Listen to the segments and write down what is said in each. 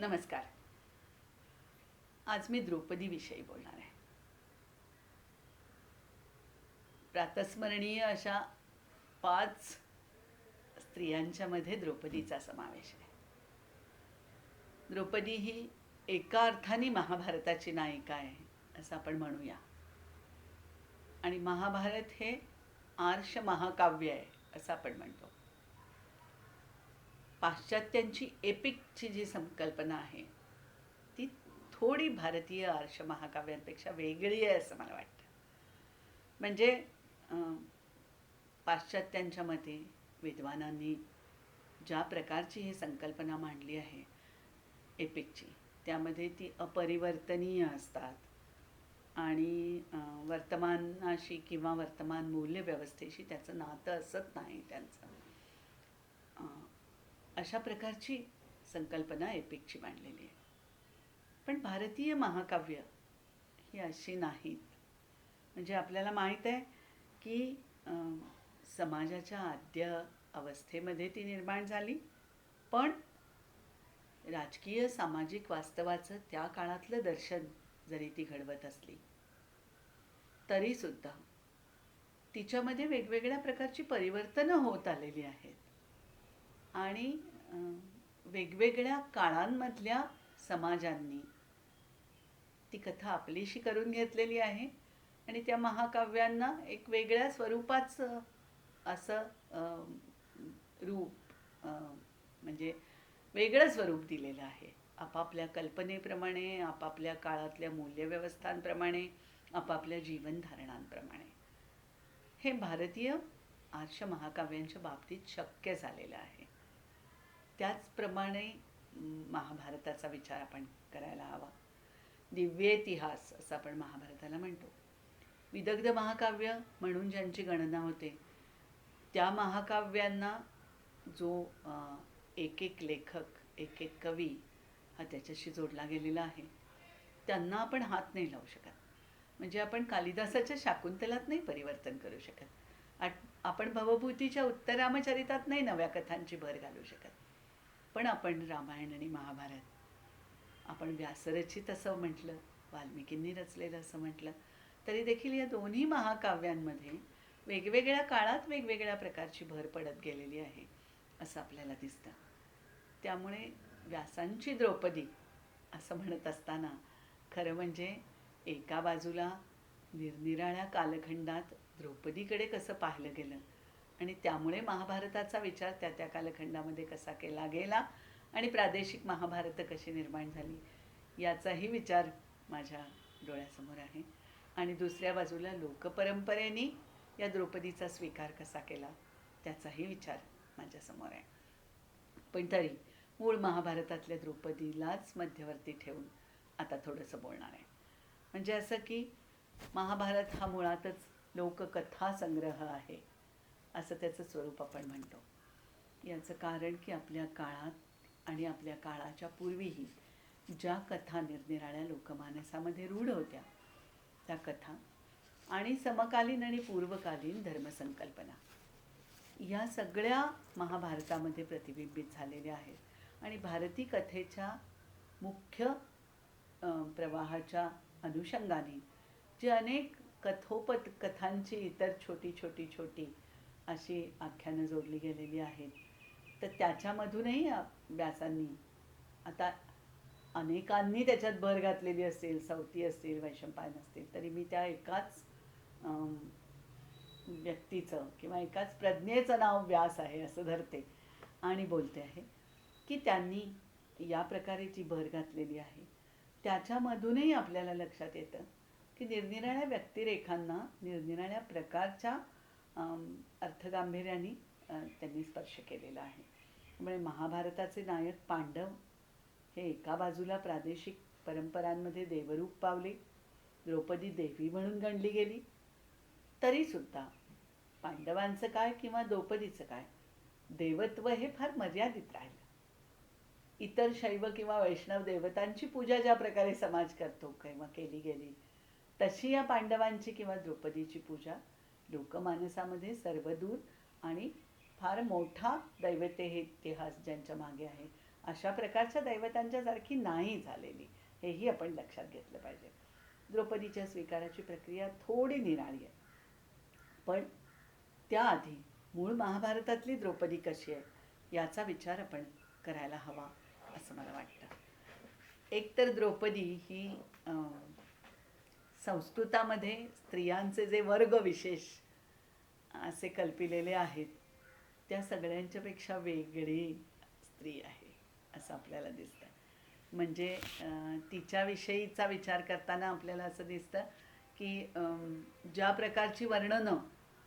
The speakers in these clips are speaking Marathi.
नमस्कार. आज मी द्रौपदीविषयी बोलणार आहे. प्रातस्मरणीय अशा 5 स्त्रियांच्या मध्ये द्रौपदीचा समावेश आहे. द्रौपदी ही एका अर्थाने महाभारताची नायिका आहे असं आपण म्हणूया. आणि महाभारत हे आर्ष महाकाव्य आहे असं आपण म्हणतो. पाश्चात्यांची एपिकची जी संकल्पना आहे ती थोडी भारतीय आर्ष महाकाव्यांपेक्षा वेगळी आहे असं मला वाटतं. म्हणजे पाश्चात्यांच्या मते विद्वानांनी ज्या प्रकारची ही संकल्पना मांडली आहे एपिकची, त्यामध्ये ती अपरिवर्तनीय असतात आणि वर्तमानाशी किंवा वर्तमान मूल्यव्यवस्थेशी त्याचं नातं असत नाही त्यांचं. अशा प्रकारची संकल्पना एपिकची मांडलेली आहे. पण भारतीय महाकाव्य ही अशी नाहीत. म्हणजे आपल्याला माहीत आहे की समाजाच्या आद्य अवस्थेमध्ये ती निर्माण झाली, पण राजकीय सामाजिक वास्तवाचं त्या काळातलं दर्शन जरी ती घडवत असली तरीसुद्धा तिच्यामध्ये वेगवेगळ्या प्रकारची परिवर्तनं होत आलेली आहेत आणि वेगवेगळ्या काळांमधल्या समाजांनी ती कथा आपलीशी करून घेतलेली आहे आणि त्या महाकाव्यांना एक वेगळ्या स्वरूपाचं असं रूप म्हणजे वेगळं स्वरूप दिलेलं आहे. आपापल्या कल्पनेप्रमाणे, आपापल्या काळातल्या मूल्यव्यवस्थांप्रमाणे, आपापल्या जीवनधारणांप्रमाणे. हे भारतीय आर्ष महाकाव्यांच्या बाबतीत शक्य झालेलं आहे. त्याचप्रमाणे महाभारताचा विचार आपण करायला हवा. दिव्य इतिहास असं आपण महाभारताला म्हणतो. विदग्ध महाकाव्य म्हणून ज्यांची गणना होते त्या महाकाव्यांना जो एक एक लेखक, एक एक कवी हा त्याच्याशी जोडला गेलेला आहे, त्यांना आपण हात नाही लावू शकत. म्हणजे आपण कालिदासाच्या शाकुंतलात नाही परिवर्तन करू शकत. आपण भवभूतीच्या उत्तरामचरितात नाही नव्या कथांची भर घालू शकत. पण आपण रामायण आणि महाभारत, आपण व्यासरचित असं म्हटलं, वाल्मिकींनी रचलेलं असं म्हटलं, तरी देखील या दोन्ही महाकाव्यांमध्ये वेगवेगळ्या काळात वेगवेगळ्या प्रकारची भर पडत गेलेली आहे असं आपल्याला दिसतं. त्यामुळे व्यासांची द्रौपदी असं म्हणत असताना खरं म्हणजे एका बाजूला निरनिराळ्या कालखंडात द्रौपदीकडे कसं पाहिलं गेलं आणि त्यामुळे महाभारताचा विचार त्या त्या कालखंडामध्ये कसा केला गेला आणि प्रादेशिक महाभारतं कशी निर्माण झाली याचाही विचार माझ्या डोळ्यासमोर आहे. आणि दुसऱ्या बाजूला लोकपरंपरेने या द्रौपदीचा स्वीकार कसा केला त्याचाही विचार माझ्यासमोर आहे. पण तरी मूळ महाभारतातल्या द्रौपदीलाच मध्यवर्ती ठेवून आता थोडंसं बोलणार आहे. म्हणजे असं की महाभारत हा मुळातच लोककथा संग्रह आहे असं त्याचं स्वरूप आपण म्हणतो. याचं कारण की आपल्या काळात आणि आपल्या काळाच्या पूर्वीही ज्या कथा निरनिराळ्या लोकमानसामध्ये रूढ होत्या त्या कथा आणि समकालीन आणि पूर्वकालीन धर्मसंकल्पना या सगळ्या महाभारतामध्ये प्रतिबिंबित झालेल्या आहेत. आणि भारतीय कथेच्या मुख्य प्रवाहाच्या अनुषंगाने जे अनेक कथोपत कथांची इतर छोटी छोटी छोटी अशी आख्यानं जोडली गेलेली आहेत, तर त्याच्यामधूनही व्यासांनी आता अनेकांनी त्याच्यात भर घातलेली असेल, सौती असतील, वैशंपायन असतील, तरी मी त्या एकाच व्यक्तीचं किंवा एकाच प्रज्ञेचं नाव व्यास आहे असं धरते आणि बोलते आहे की त्यांनी या प्रकारे जी भर घातलेली आहे त्याच्यामधूनही आपल्याला लक्षात येतं की निरनिराळ्या व्यक्तिरेखांना निरनिराळ्या प्रकारच्या अर्थगांभीर्याने त्यांनी स्पर्श केलेला आहे. त्यामुळे महाभारताचे नायक पांडव हे एका बाजूला प्रादेशिक परंपरांमध्ये देवरूप पावले, द्रौपदी देवी म्हणून गणली गेली, तरीसुद्धा पांडवांचं काय किंवा द्रौपदीचं काय, देवत्व हे फार मर्यादित राहिलं. इतर शैव किंवा वैष्णव देवतांची पूजा ज्या प्रकारे समाज करतो किंवा केली गेली तशी या पांडवांची किंवा द्रौपदीची पूजा लोकमानसामध्ये सर्वदूर आणि फार मोठा दैवते हे इतिहास ज्यांच्या मागे आहे अशा प्रकारच्या दैवतांच्या सारखी नाही झालेली, हेही आपण लक्षात घेतलं पाहिजे. द्रौपदीच्या स्वीकाराची प्रक्रिया थोडी निराळी आहे, पण त्याआधी मूळ महाभारतातली द्रौपदी कशी आहे याचा विचार आपण करायला हवा असं मला वाटतं. एकतर द्रौपदी ही संस्कृतामध्ये स्त्रियांचे जे वर्ग विशेष असे कल्पिलेले आहेत त्या सगळ्यांच्यापेक्षा वेगळी स्त्री आहे असं आपल्याला दिसतं. म्हणजे तिच्याविषयीचा विचार करताना आपल्याला असं दिसतं की ज्या प्रकारची वर्णनं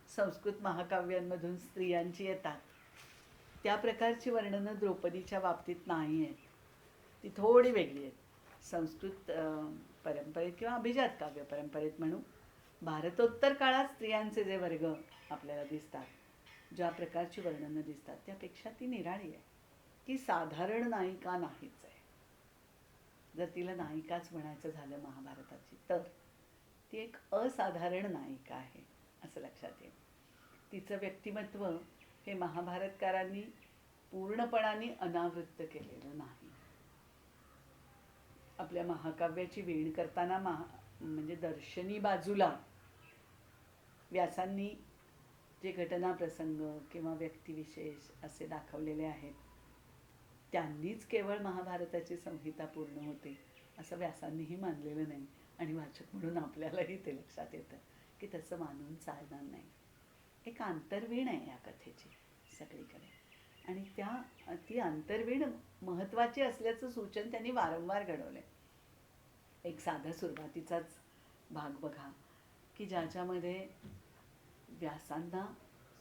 संस्कृत महाकाव्यांमधून स्त्रियांची येतात त्या प्रकारची वर्णनं द्रौपदीच्या बाबतीत नाही आहेत. ती थोडी वेगळी आहेत. संस्कृत परंपरेत किंवा अभिजात काव्य परंपरेत म्हणू, भारतोत्तर काळात स्त्रियांचे जे वर्ग आपल्याला दिसतात, ज्या प्रकारची वर्णनं दिसतात त्यापेक्षा ती निराळी आहे. ती साधारण नायिका नाहीच आहे. जर तिला नायिकाच म्हणायचं झालं महाभारताची तर ती एक असाधारण नायिका आहे असं लक्षात येईल. तिचं व्यक्तिमत्व हे महाभारतकारांनी पूर्णपणाने अनावृत्त केलेलं नाही. आपल्या महाकाव्याची वेण करताना म्हणजे दर्शनी बाजूला व्यासांनी जे घटनाप्रसंग किंवा व्यक्तिविशेष असे दाखवलेले आहेत त्यांनीच केवळ महाभारताची संहिता पूर्ण होते असं व्यासांनीही मानलेलं नाही. आणि वाचक म्हणून आपल्यालाही ते लक्षात येतं की तसं मानून चालणार नाही. एक आंतरवीण आहे या कथेची सगळीकडे, आणि ती आंतरवीण महत्त्वाची असल्याचं सूचन त्यांनी वारंवार घडवलं. एक साधा सुरुवातीचाच भाग बघा की ज्याच्यामध्ये व्यासांना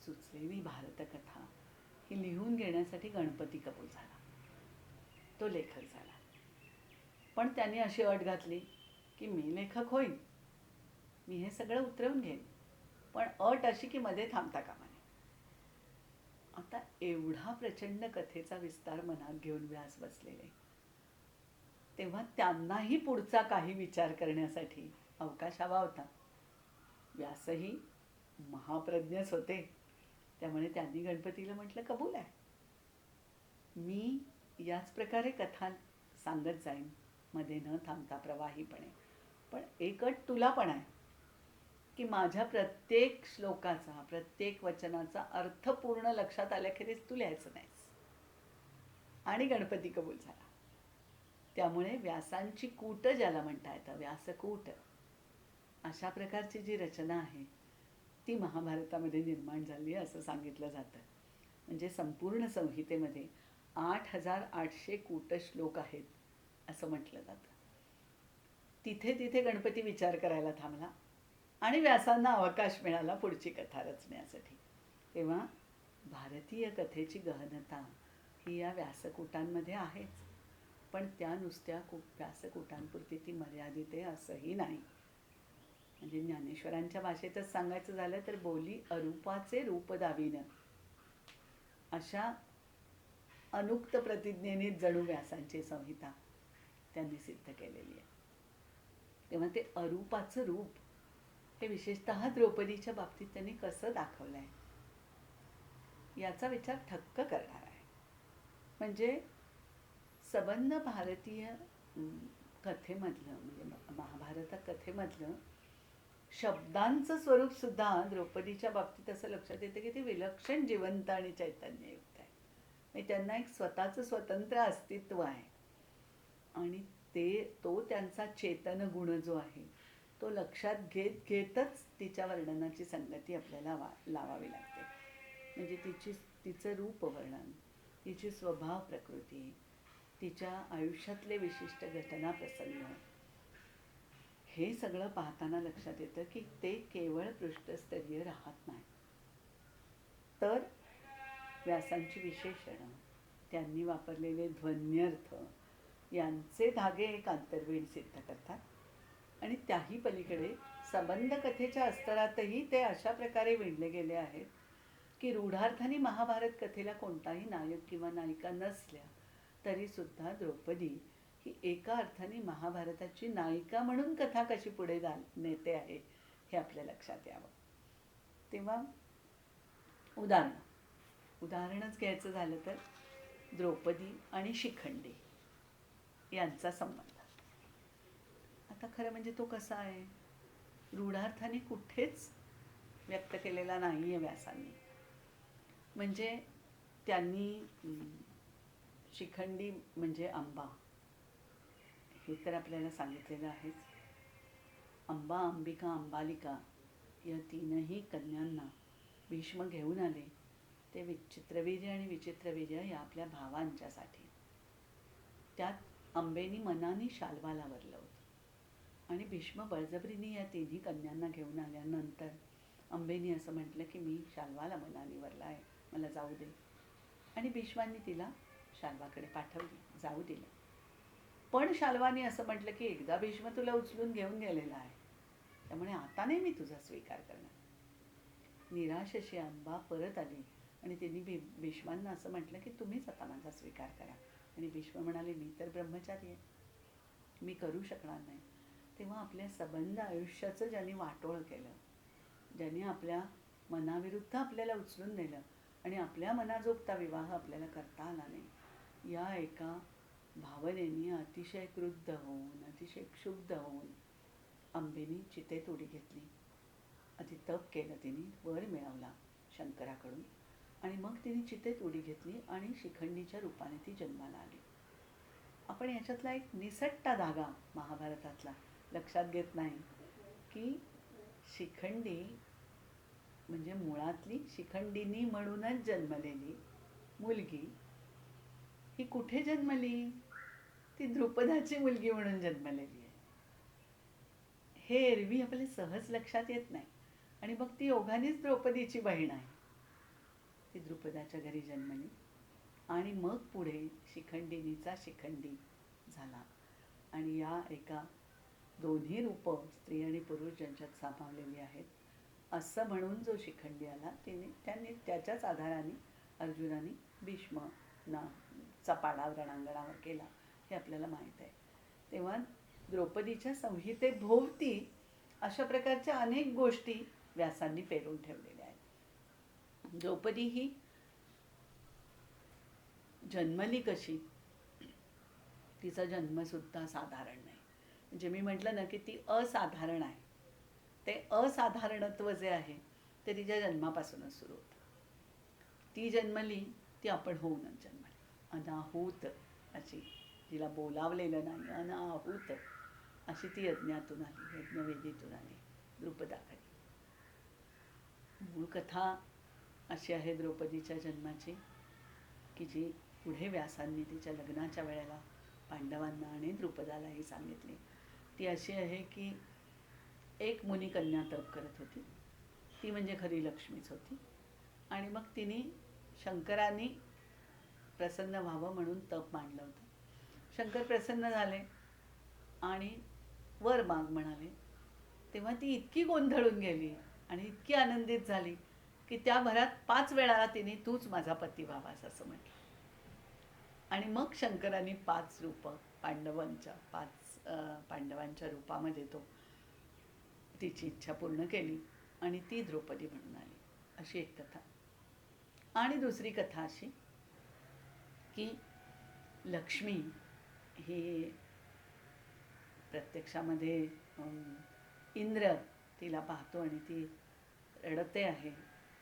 सुचलेली भारतकथा ही लिहून घेण्यासाठी गणपती कबूल झाला, तो लेखक झाला. पण त्यांनी अशी अट घातली की मी लेखक होईन, मी हे सगळं उतरवून घेईन, पण अट अशी की मध्ये थांबता कामा नये. आता एवढा प्रचंड कथेचा विस्तार मनात घेऊन व्यास बसलेले, तेव्हा त्यांनाही पुढचा काही विचार करण्यासाठी अवकाश हवा होता. व्यासही महाप्रज्ञच होते, त्यामुळे त्यांनी गणपतीला म्हटलं कबूल आहे, मी याच प्रकारे कथा सांगत जाईन मध्ये न थांबता प्रवाहीपणे, पण एक अट तुला पण आहे की माझ्या प्रत्येक श्लोकाचा प्रत्येक वचनाचा अर्थ पूर्ण लक्षात आल्याखेरीज तू लिहायचं नाहीस. आणि गणपती कबूल झाला. त्यामुळे व्यासांची कूट ज्याला म्हणता येतं, व्यासकूट, अशा प्रकारची जी रचना आहे ती महाभारतामध्ये निर्माण झाली असं सांगितलं जातं. म्हणजे संपूर्ण संहितेमध्ये 8800 कूटश्लोक आहेत असं म्हटलं जातं. तिथे तिथे गणपती विचार करायला थांबला आणि व्यासांना अवकाश मिळाला पुढची कथा रचण्यासाठी. तेव्हा भारतीय कथेची गहनता ही या व्यासकूटांमध्ये आहेच, पण त्या नुसत्या व्यासकूटांपुरती ती मर्यादित आहे असंही नाही. म्हणजे ज्ञानेश्वरांच्या भाषेतच सांगायचं झालं तर बोली अरूपाचे रूप दाविनं, अशा अनुक्त प्रतिज्ञेने जणू व्यासांची संहिता त्यांनी सिद्ध केलेली आहे. तेव्हा ते अरूपाचं रूप हे विशेषतः द्रौपदीच्या बाबतीत त्यांनी कसं दाखवलं आहे याचा विचार थक्क करणार आहे. म्हणजे सबंध भारतीय कथेमधलं, म्हणजे महाभारत कथेमधलं शब्दांचं स्वरूप सुद्धा द्रौपदीच्या बाबतीत असं लक्षात येतं की ते विलक्षण जिवंत आणि चैतन्ययुक्त आहे. म्हणजे त्यांना एक स्वतःचं स्वतंत्र अस्तित्व आहे, आणि तो त्यांचा चेतन गुण जो आहे तो लक्षात घेतच तिच्या वर्णनाची संगती आपल्याला लावावी लागते. म्हणजे तिचं रूप वर्णन, तिची स्वभाव प्रकृती, तिच्या आयुष्यातले विशिष्ट घटना प्रसंग, हे सगळं पाहताना लक्षात येतं की ते केवळ पृष्ठस्तरीय राहत नाही, तर व्यासांची विशेषणं, त्यांनी वापरलेले ध्वन्यर्थ यांचे धागे एक आंतरवीण सिद्ध करतात. आणि त्याही पलीकडे सबंध कथेच्या अस्तरातही ते अशा प्रकारे विणले गेले आहेत की रूढार्थाने महाभारत कथेला कोणताही नायक किंवा नायिका नसल्या तरी सुद्धा द्रौपदी ही एका अर्थाने महाभारताची नायिका म्हणून कथा कशी पुढे नेते आहे हे आपल्या लक्षात यावं. तेव्हा उदाहरणच घ्यायचं झालं तर द्रौपदी आणि शिखंडी यांचा संबंध. आता खरं म्हणजे तो कसा आहे, रूढार्थाने कुठेच व्यक्त केलेला नाही आहे व्यासांनी. म्हणजे त्यांनी शिखंडी म्हणजे अंबा हे तर आपल्याला सांगितलेलं आहेच. अंबा, अंबिका, अंबालिका या तीनही कन्यांना भीष्म घेऊन आले ते चित्रवीर्य आणि विचित्रवीर्य या आपल्या भावांच्यासाठी. त्यात अंबेनी मनाने शाल्वाला वरलं होतं आणि भीष्म बळजबरीने या तिन्ही कन्यांना घेऊन आल्यानंतर अंबेनी असं म्हटलं की मी शाल्वाला मनाने वरला आहे, मला जाऊ दे. आणि भीष्मांनी तिला शाल्वाकडे पाठवली, जाऊ दिलं. पण शाल्वाने असं म्हटलं की एकदा भीष्म तुला उचलून घेऊन गेलेला आहे, त्यामुळे आता नाही मी तुझा स्वीकार करणार. निराश अशी अंबा परत आली आणि तिने भीष्मांना असं म्हटलं की तुम्हीच आता माझा स्वीकार करा. आणि भीष्म म्हणाले मी तर ब्रह्मचारी आहे, मी करू शकणार नाही. तेव्हा आपल्या सबंध आयुष्याचं ज्यांनी वाटोळ केलं, ज्यांनी आपल्या मनाविरुद्ध आपल्याला उचलून नेलं आणि आपल्या मनाजोगता विवाह आपल्याला करता आला नाही, या एका भावनेने अतिशय क्रुद्ध होऊन, अतिशय क्षुब्ध होऊन अंबेनी चितेत उडी घेतली. आधी तप केलं तिने, वर मिळवला शंकराकडून, आणि मग तिने चितेत उडी घेतली आणि शिखंडीच्या रूपाने ती जन्माला आली. आपण याच्यातला एक निसट्टा धागा महाभारतातला लक्षात घेत नाही की शिखंडी म्हणजे मुळातली शिखंडिनी म्हणूनच जन्मलेली मुलगी ही कुठे जन्मली, ती द्रुपदाची मुलगी म्हणून जन्मलेली आहे. हे एरवी आपल्या सहज लक्षात येत नाही. आणि मग ती ओघानेच द्रौपदीची बहीण आहे. ती द्रुपदाच्या घरी जन्मली आणि मग पुढे शिखंडिनीचा शिखंडी झाला. आणि या एका दोन्ही रूप स्त्री आणि पुरुष ज्यांच्यात सामावलेली आहेत असं म्हणून जो शिखंडी आला त्यांनी त्याच्याच आधाराने अर्जुनाने भीष्मना चपाडा रणांगणावर केला हे आपल्याला माहीत आहे. तेव्हा द्रौपदीच्या संहितेभोवती अशा प्रकारच्या अनेक गोष्टी व्यासांनी पेरून ठेवलेल्या आहेत. द्रौपदी ही जन्मली कशी, तिचा जन्मसुद्धा साधारण नाही. म्हणजे मी म्हटलं ना की ती असाधारण आहे. ते असाधारणत्व जे आहे ते तिच्या जन्मापासूनच सुरू होतं. ती जन्मली ती आपण होऊनच जन्मली, अनाहूत अशी, जिला बोलावलेलं नाही, अनाहूत अशी ती यज्ञातून आली, यज्ञवेदीतून आली द्रुपदाकडे. मूळ कथा अशी आहे द्रौपदीच्या जन्माची की जी पुढे व्यासांनी तिच्या लग्नाच्या वेळेला पांडवांना आणि द्रुपदालाही सांगितली. ती अशी आहे की एक मुनिकन्या तप करत होती, ती म्हणजे खरी लक्ष्मीच होती. आणि मग तिने शंकरांनी प्रसन्न व्हावं म्हणून तप मांडलं होतं. शंकर प्रसन्न झाले आणि वर माग म्हणाले. तेव्हा ती इतकी गोंधळून गेली आणि इतकी आनंदित झाली की त्या भरात 5 वेळा तिने तूच माझा पती व्हावास असं म्हटलं. आणि मग शंकरांनी 5 रूप पांडवांच्या रूपामध्ये तो तिची इच्छा पूर्ण केली आणि ती द्रौपदी म्हणून आली, अशी एक कथा. आणि दुसरी कथा अशी की लक्ष्मी ही प्रत्यक्षामध्ये इंद्र तिला पाहतो आणि ती रडते आहे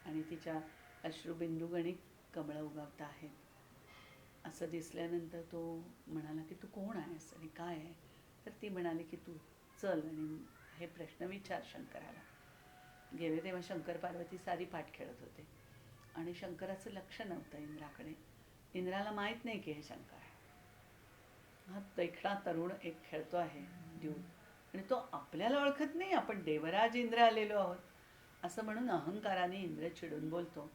आणि तिच्या अश्रुबिंदू गणिक कमळं उगवत आहेत असं दिसल्यानंतर तो म्हणाला की तू कोण आहेस आणि काय आहे. तर ती म्हणाली की तू चल आणि हे प्रश्न विचार शंकराला. गेले तेव्हा शंकर पार्वती सारी पाठ खेळत होते आणि शंकराचं लक्ष नव्हतं इंद्राकडे. इंद्राला माहीत नाही की हे शंकर आहे. हा देखणा तरुण एक खेळतो आहे द्यूत आणि तो आपल्याला ओळखत नाही, आपण देवराज इंद्र आलेलो आहोत असं म्हणून अहंकाराने इंद्र चिडून बोलतो.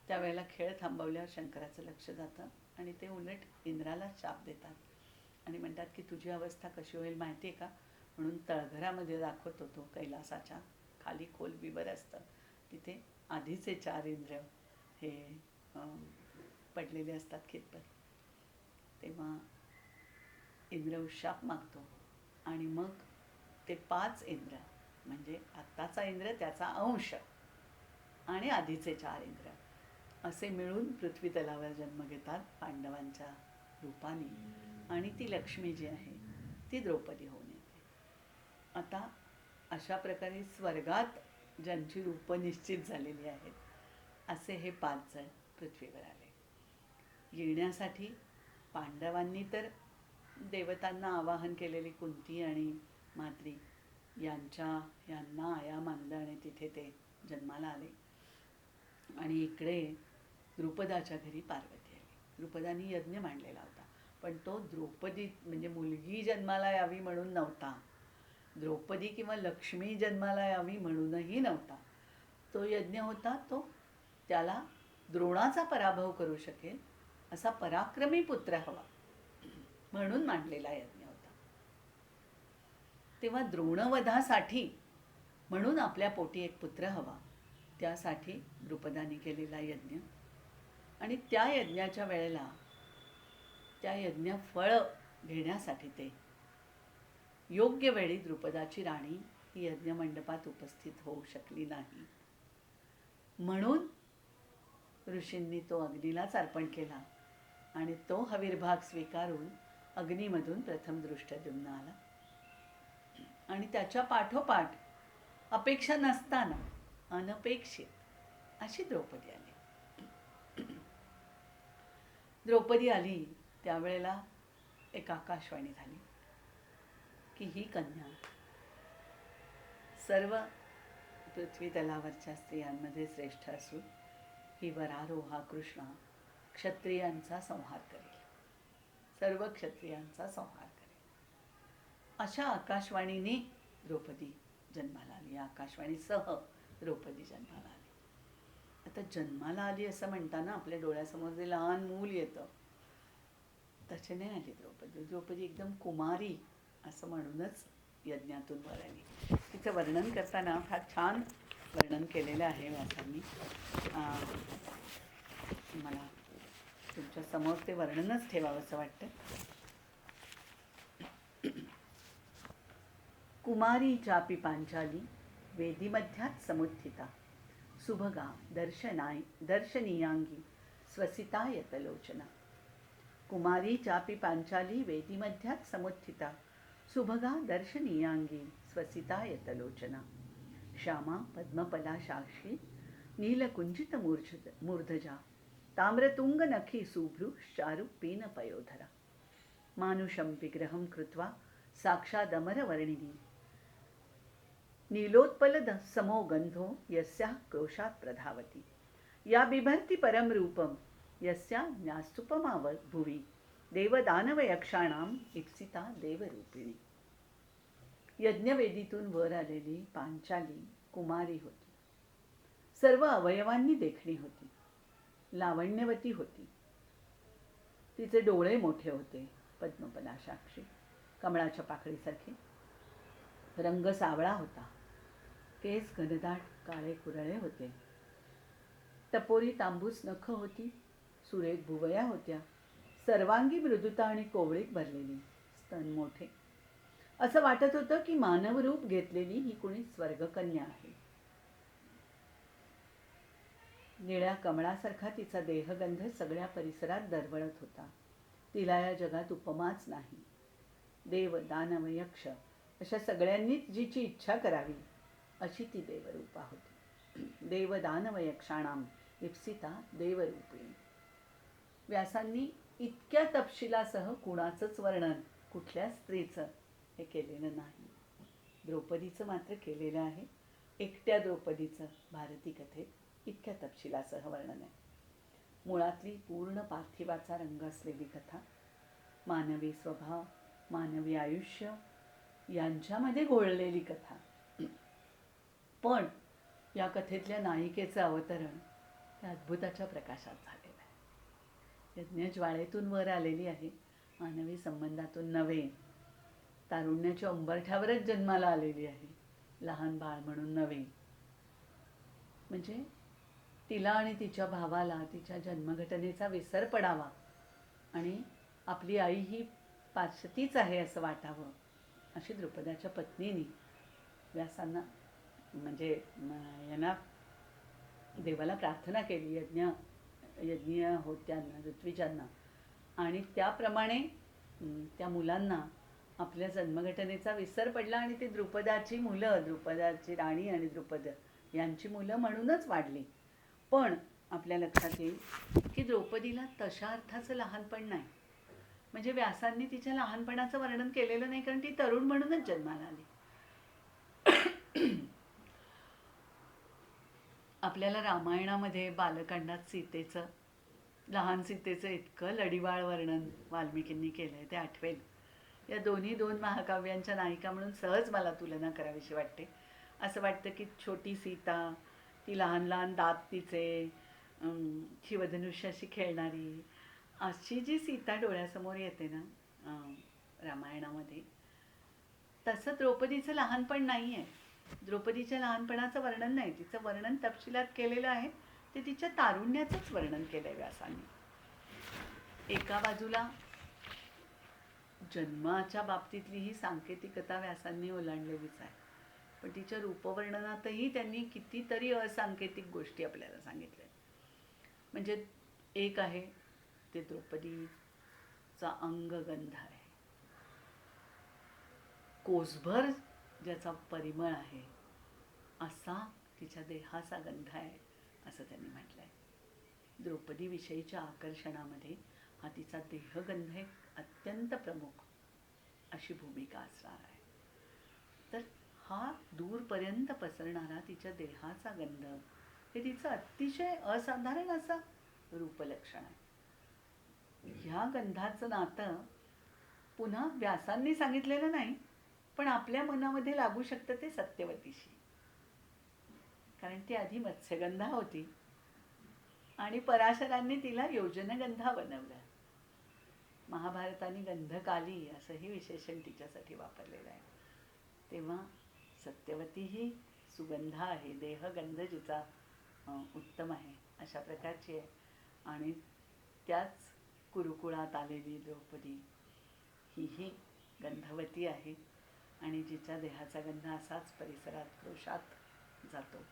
त्यावेळेला खेळ थांबवल्यावर शंकराचं लक्ष जातं आणि ते उलट इंद्राला शाप देतात आणि म्हणतात की तुझी अवस्था कशी होईल माहिती आहे का. म्हणून तळघरामध्ये दाखवतो तो कैलासाच्या खाली खोल बिबर असतं, तिथे आधीचे 4 इंद्र हे पडलेले असतात खितपत. तेव्हा इंद्र शाप मागतो आणि मग ते 5 इंद्र म्हणजे आत्ताचा इंद्र त्याचा अंश आणि आधीचे 4 इंद्र असे मिळून पृथ्वी तलावर जन्म घेतात पांडवांच्या रूपाने, आणि ती लक्ष्मी जी आहे ती द्रौपदी होऊन येते. आता अशा प्रकारे स्वर्गात ज्यांची रूपं निश्चित झालेली आहेत असे हे 5 जण पृथ्वीवर आले. येण्यासाठी पांडवांनी तर देवतांना आवाहन केलेली कुंती आणि माद्री यांना आया मानलं आणि तिथे ते जन्माला आले. आणि इकडे द्रुपदाच्या घरी पार्वती आली. द्रुपदानी यज्ञ मांडलेला होता, पण तो द्रौपदी म्हणजे मुलगी जन्माला यावी म्हणून नव्हता, द्रौपदी किंवा लक्ष्मी जन्माला यावी म्हणूनही नव्हता. तो यज्ञ होता तो त्याला द्रोणाचा पराभव करू शकेल असा पराक्रमी पुत्र हवा म्हणून मांडलेला यज्ञ होता. तेव्हा द्रोणवधासाठी म्हणून आपल्या पोटी एक पुत्र हवा, त्यासाठी द्रुपदाने केलेला यज्ञ. आणि त्या यज्ञाच्या वेळेला त्या यज्ञ फळ घेण्यासाठी ते योग्य वेळी द्रुपदाची राणी ही यज्ञमंडपात उपस्थित होऊ शकली नाही, म्हणून ऋषींनी तो अग्नीलाच अर्पण केला आणि तो हविर्भाग स्वीकारून अग्नीमधून प्रथम दृष्टद्युम्न आला. आणि त्याच्या पाठोपाठ अपेक्षा नसताना अनपेक्षित अशी द्रौपदी आली. द्रौपदी आली त्यावेळेला एक आकाशवाणी झाली की ही कन्या सर्व पृथ्वी तलावरच्या स्त्रियांमध्ये श्रेष्ठ असून ही वरारोहा कृष्णा क्षत्रियांचा संहार करेल, सर्व क्षत्रियांचा संहार करेल. अशा आकाशवाणीने द्रौपदी जन्माला आली. या आकाशवाणीसह द्रौपदी जन्माला आली. आता जन्माला आली असं म्हणताना आपल्या डोळ्यासमोर जे लहान मूल येतं तसे नाही आली द्रौपदी. द्रौपदी एकदम कुमारी असं म्हणूनच यज्ञातून वर आली. तिचं वर्णन करताना फार छान वर्णन केलेलं आहे व्यासांनी. मला तुमच्या समोर ते वर्णनच ठेवावं असं वाटतं. कुमारी चापी पांचाली वेदीमध्यात समुत्थिता सुभगा दर्शनीयांगी स्वसिता यतलोचना. कुमारी चापी पांचाली वेदीमध्यात समुत्थिता सुभगा दर्शनीयांगी स्वसिता यतलोचना. श्यामा पद्मपला साक्षी नीलकुंजित मूर्धजा ताम्रतुंग नखी सुभ्रू चारु पीन पयोधरा. मानुषं विग्रहं कृत्वा साक्षादमरवर्णिनी नीलोत्पल समो गंधो यस्याः क्रोशात् प्रधावती. या बिभर्ति परम रूपम यस्या न्यास्तुपमा भुवि देवदानवयक्षाणाम इप्सिता देवरूपिणी. यज्ञवेदीतून वर आलेली पांचाली कुमारी होती. सर्व अवयवांनी देखणी होती, लावण्यवती होती. तिचे डोळे मोठे होते, पद्मपलाशाक्षी, कमळाच्या पाकळीसारखे. रंग सावळा होता, केस घनदाट काळे कुरळे होते. टपोरी तांबूस नख होती, सुरेख भुवया होत्या. सर्वांगी मृदुता आणि कोवळीत भरलेली, स्तन मोठे. असं वाटत होतं की मानवरूप घेतलेली ही कुणी स्वर्गकन्या आहे. निळ्या कमळासारखा तिचा देहगंध सगळ्या परिसरात दरवळत होता. तिला या जगात उपमाच नाही. देव दानव यक्ष अशा सगळ्यांनीच जिची इच्छा करावी अशी ती देवरूपा होती. देव दानव यक्षाणाम इप्सिता देवरूपिणी. व्यासांनी इतक्या तपशिलासह कुणाचंच वर्णन कुठल्या स्त्रीचं हे केलेलं नाही. द्रौपदीचं मात्र केलेलं आहे. एकट्या द्रौपदीचं भारती कथेत इतक्या तपशिलासह वर्णन आहे. मुळातली पूर्ण पार्थिवाचा रंग असलेली कथा, मानवी स्वभाव, मानवी आयुष्य यांच्यामध्ये घोळलेली कथा. पण या कथेतल्या नायिकेचं अवतरण त्या अद्भुताच्या प्रकाशात झालेलं आहे. यज्ञज्वाळेतून वर आलेली आहे, मानवी संबंधातून नव्हे. तारुण्याच्या उंबरठ्यावरच जन्माला आलेली आहे, लहान बाळ म्हणून नव्हे. म्हणजे तिला आणि तिच्या भावाला तिच्या जन्मघटनेचा विसर पडावा आणि आपली आई ही पार्श्वतीच आहे असं वाटावं अशी द्रुपदाच्या पत्नीने व्यासांना म्हणजे यांना देवाला प्रार्थना केली. यज्ञ यज्ञ होत्यांना, ऋत्विजांना, आणि त्याप्रमाणे त्या मुलांना आपल्या जन्मघटनेचा विसर पडला आणि ती द्रुपदाची मुलं, द्रुपदाची राणी आणि द्रुपद यांची मुलं म्हणूनच वाढली. पण आपल्या लक्षात येईल की द्रौपदीला तशा अर्थाचं लहानपण नाही. म्हणजे व्यासांनी तिच्या लहानपणाचं वर्णन केलेलं नाही, कारण ती तरुण म्हणूनच जन्माला आली. आपल्याला रामायणामध्ये बालकांडात सीतेचं, लहान सीतेचं इतकं लढीवाळ वर्णन वाल्मिकींनी केलं आहे ते आठवेल. या दोन महाकाव्यांच्या नायिका म्हणून सहज मला तुलना करावीशी वाटते. असं वाटतं की छोटी सीता, ती लहान लहान दात तिचे, शिवधनुष्याशी खेळणारी, अशी जी सीता डोळ्यासमोर येते ना रामायणामध्ये, तसं द्रौपदीचं लहानपण नाही आहे. द्रौपदीच्या लहानपणाचं वर्णन नाही, तिचं वर्णन तपशिलात केलेलं आहे ते तिच्या तारुण्याचंच वर्णन केलं आहे व्यासांनी. एका बाजूला जन्माच्या बाबतीतली ही सांकेतिकता व्यासांनी ओलांडलेलीच आहे, पण तिच्या रूपवर्णनातही त्यांनी कितीतरी असांकेतिक गोष्टी आपल्याला सांगितल्या. म्हणजे एक आहे ते द्रौपदीचा अंगगंध आहे, कोसभर ज्याचा परिमळ आहे असा तिच्या देहाचा गंध आहे, असं त्यांनी म्हटलं आहे. द्रौपदीविषयीच्या आकर्षणामध्ये हा तिचा देहगंध एक अत्यंत प्रमुख अशी भूमिका असणार आहे. तर हा दूरपर्यंत पसरणारा तिच्या देहाचा गंध हे तिचं अतिशय असाधारण असं रूपलक्षण आहे. ह्या गंधाचं नातं पुन्हा व्यासांनी सांगितलेलं नाही, पण आपल्या मनामध्ये लागू शकतं ते सत्यवतीशी, कारण ती आधी मत्स्यगंधा होती आणि पराशरांनी तिला योजनगंधा बनवलं. महाभारताने गंधकाली असंही विशेषण तिच्यासाठी वापरलेलं आहे. तेव्हा सत्यवती ही सुगंधा आहे, देहगंध जिचा उत्तम आहे अशा प्रकारची आहे. आणि त्याच कुरुकुळात आलेली द्रौपदी ही गंधवती आहे आणि जिच्या देहाचा गंध असाच परिसरात क्रोशात जातो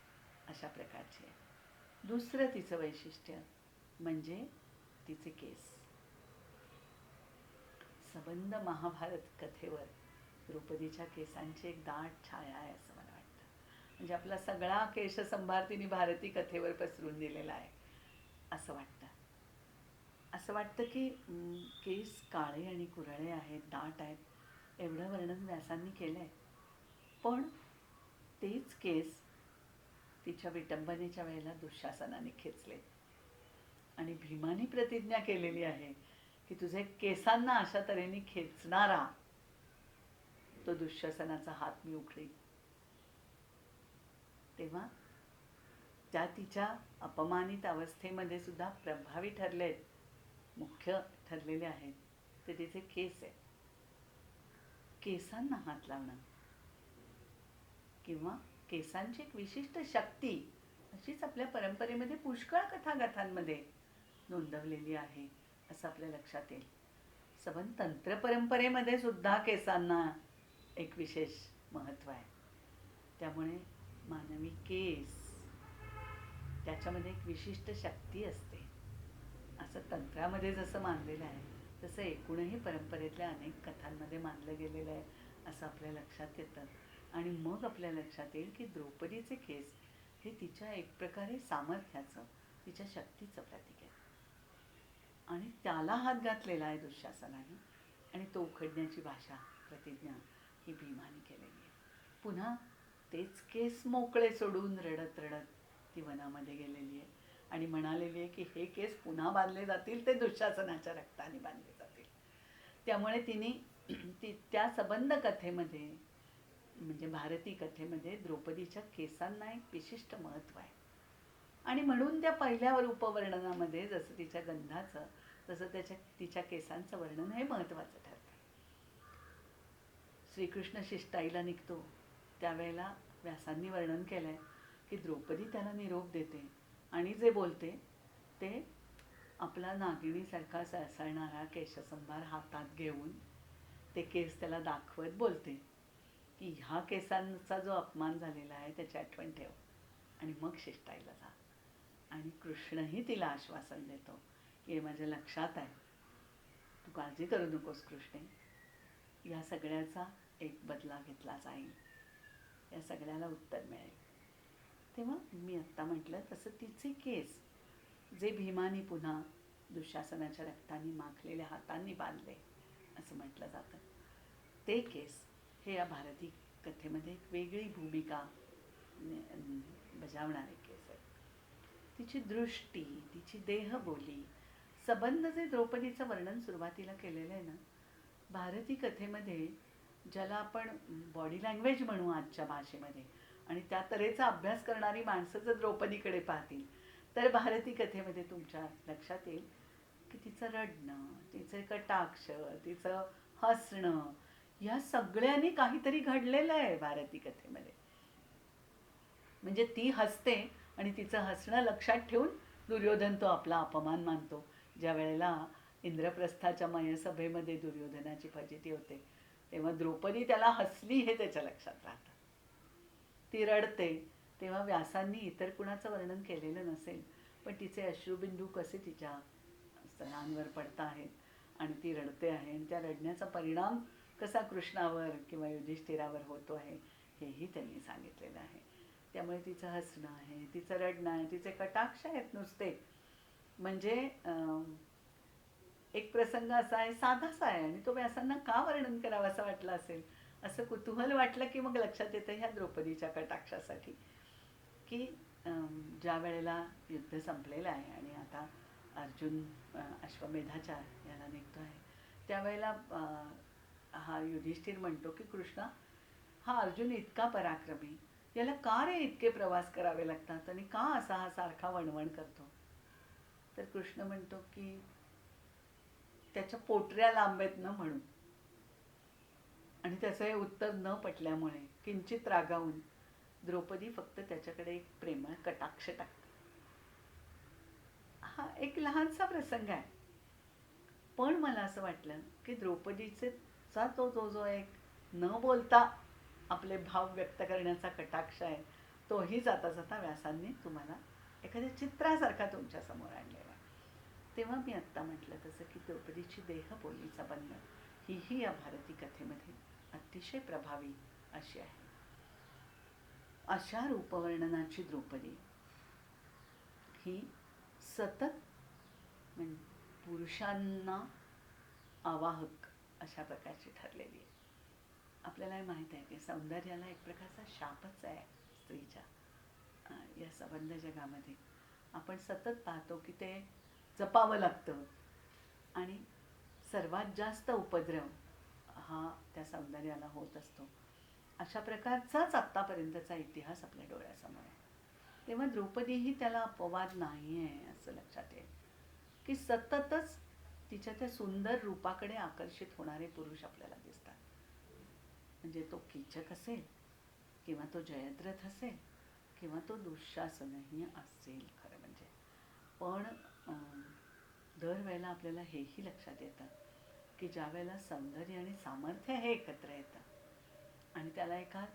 अशा प्रकारची आहे. दुसरं तिचं वैशिष्ट्य म्हणजे तिचे केस. सबंध महाभारत कथेवर द्रौपदीच्या केसांची एक दाट छाया आहे असं मला वाटतं. म्हणजे आपला सगळा केशसंभार तिने भारती कथेवर पसरून दिलेला आहे असं वाटतं. असं वाटतं की केस काळे आणि कुरळे आहेत, दाट आहेत, एवढं वर्णन व्यासांनी केलं आहे. पण तेच केस तिच्या विटंबनेच्या वेळेला दुःशासनाने खेचले आणि भीमाने प्रतिज्ञा केलेली आहे की तुझे केसांना अशा तऱ्हेने खेचणारा तो दुःशासनाचा हात मी उखळीन. तेव्हा त्या तिच्या अपमानित अवस्थेमध्ये सुद्धा प्रभावी ठरले, मुख्य ठरलेले आहेत ते तिचे केस आहेत. केसांना हात लावणं किंवा केसांची एक विशिष्ट शक्ती अशीच आपल्या परंपरेमध्ये पुष्कळ कथागाथांमध्ये नोंदवलेली आहे असं आपल्या लक्षात येईल. सबंध तंत्र परंपरेमध्ये सुद्धा केसांना एक विशेष महत्त्व आहे. त्यामुळे मानवी केस त्याच्यामध्ये एक विशिष्ट शक्ती असते असं तंत्रामध्ये जसं मानलेलं आहे तसं एकूणही परंपरेतल्या अनेक कथांमध्ये मानलं गेलेलं आहे असं आपल्या लक्षात येतं. आणि मग आपल्या लक्षात येईल की द्रौपदीचे केस हे तिच्या एक प्रकारे सामर्थ्याचं, तिच्या शक्तीचं प्रतीक आहे. आणि त्याला हात घातलेला आहे दुःशासनाने आणि तो उखडण्याची भाषा, प्रतिज्ञा ही भीमाने केलेली आहे. पुन्हा तेच केस मोकळे सोडून रडत रडत ती वनामध्ये गेलेली आहे आणि म्हणालेली आहे की हे केस पुन्हा बांधले जातील ते दुःशासनाच्या रक्ताने बांधले जातील. त्यामुळे तिने त्या सबंध कथेमध्ये म्हणजे भारती कथेमध्ये द्रौपदीच्या केसांना एक विशिष्ट महत्त्व आहे. आणि म्हणून त्या पहिल्या रूपवर्णनामध्ये जसं तिच्या गंधाचं तसं तिच्या केसांचं वर्णन हे महत्त्वाचं ठरतं. श्रीकृष्ण शिष्टाईला निघतो त्यावेळेला व्यासांनी वर्णन केलं आहे की द्रौपदी त्याला निरोप देते आणि जे बोलते ते आपला नागिणीसारखा सळसळणारा केशसंभार हातात घेऊन ते केस त्याला दाखवत बोलते की ह्या केसांचा जो अपमान झालेला आहे त्याची आठवण ठेव आणि मग शिष्टाईला जा. आणि कृष्णही तिला आश्वासन देतो की हे माझ्या लक्षात आहे, तू काळजी करू नकोस कृष्णे, या सगळ्याचा एक बदला घेतला जाईल, या सगळ्याला उत्तर मिळेल. तेव्हा मी आत्ता म्हटलं तसं तिचे केस जे भीमाने पुन्हा दुःशासनाच्या रक्ताने माखलेल्या हातांनी बांधले असं म्हटलं जातं, ते केस हे या भारती कथेमध्ये एक वेगळी भूमिका बजावणारे केस आहेत. तिची दृष्टी, तिची देहबोली, संबंध जे द्रौपदीचं वर्णन सुरुवातीला केलेलं आहे ना, भारती कथेमध्ये ज्याला आपण बॉडी लँग्वेज म्हणू आजच्या भाषेमध्ये, आणि त्या तऱ्हेचा अभ्यास करणारी माणसं जर द्रौपदीकडे पाहतील तर भारती कथेमध्ये तुमच्या लक्षात येईल की तिचं रडणं, तिचे कटाक्ष, तिचं हसणं, या सगळ्यांनी काहीतरी घडलेलं आहे भारती कथेमध्ये. म्हणजे ती हसते आणि तिचं हसणं लक्षात ठेवून दुर्योधन तो आपला अपमान मानतो. ज्या वेळेला इंद्रप्रस्थाच्या मयसभेमध्ये दुर्योधनाची फजिती होते तेव्हा द्रौपदी त्याला हसली हे त्याच्या लक्षात राहतं. ती रडते तेव्हा व्यासांनी इतर कुणाचं वर्णन केलेलं नसेल, पण तिचे अश्रुबिंदू कसे तिच्या स्तनांवर पडत आहेत आणि ती रडते आहे, आणि त्या रडण्याचा परिणाम कसा कृष्णावर किंवा युधिष्ठिरावर होतो आहे हेही त्यांनी सांगितलेलं आहे. त्यामुळे तिचं हसणं आहे, तिचं रडणं आहे, तिचे कटाक्ष आहेत नुसते. म्हणजे एक प्रसंग असा आहे, साधासा आहे, आणि तो व्यासांना का वर्णन करावं असं वाटलं असेल, असं कुतूहल वाटलं की मग लक्षात येतं ह्या द्रौपदीच्या कटाक्षासाठी की ज्या वेळेला युद्ध संपलेलं आहे आणि आता अर्जुन अश्वमेधाच्या याला निघतो आहे, त्यावेळेला हा युधिष्ठिर म्हणतो की कृष्णा, हा अर्जुन इतका पराक्रमी, याला का रे इतके प्रवास करावे लागतात आणि का असा हा सारखा वणवण करतो. तर कृष्ण म्हणतो की त्याच्या पोटऱ्या लांब आहेत ना म्हणून. आणि त्याचं हे उत्तर न पटल्यामुळे किंचित रागावून द्रौपदी फक्त त्याच्याकडे एक प्रेमळ कटाक्ष टाकते. हा एक लहानसा प्रसंग आहे, पण मला असं वाटलं की द्रौपदीचा तो जो एक न बोलता आपले भाव व्यक्त करण्याचा कटाक्ष आहे, तोही जाता जाता व्यासांनी तुम्हाला एखाद्या चित्रासारखा तुमच्या समोर आणलेला आहे. तेव्हा मी आत्ता म्हटलं तसं की द्रौपदीची देहबोलीचा बंध हीही या भारती कथेमध्ये अतिशय प्रभावी अशी आहे. अशा रूपवर्णनाची द्रौपदी ही सतत पुरुषांना आवाहक अशा प्रकारची ठरलेली आहे. आपल्याला माहीत आहे की सौंदर्याला एक प्रकारचा शापच आहे स्त्रीच्या या संबंध जगामध्ये. आपण सतत पाहतो की ते जपावं लागतं आणि सर्वात जास्त उपद्रव हा त्या सौंदर्याला होत असतो. अशा प्रकारचाच आत्तापर्यंतचा इतिहास आपल्या डोळ्यासमोर आहे. तेव्हा द्रौपदीही त्याला अपवाद नाही आहे असं लक्षात येईल की सततच तिच्या त्या सुंदर रूपाकडे आकर्षित होणारे पुरुष आपल्याला दिसतात. म्हणजे तो कीचक असेल किंवा तो जयद्रथ असेल किंवा तो दुःशासनही असेल खरं म्हणजे. पण दरवेळेला आपल्याला हेही लक्षात येतं की ज्या वेळेला सौंदर्य आणि सामर्थ्य हे एकत्र येतं आणि त्याला एका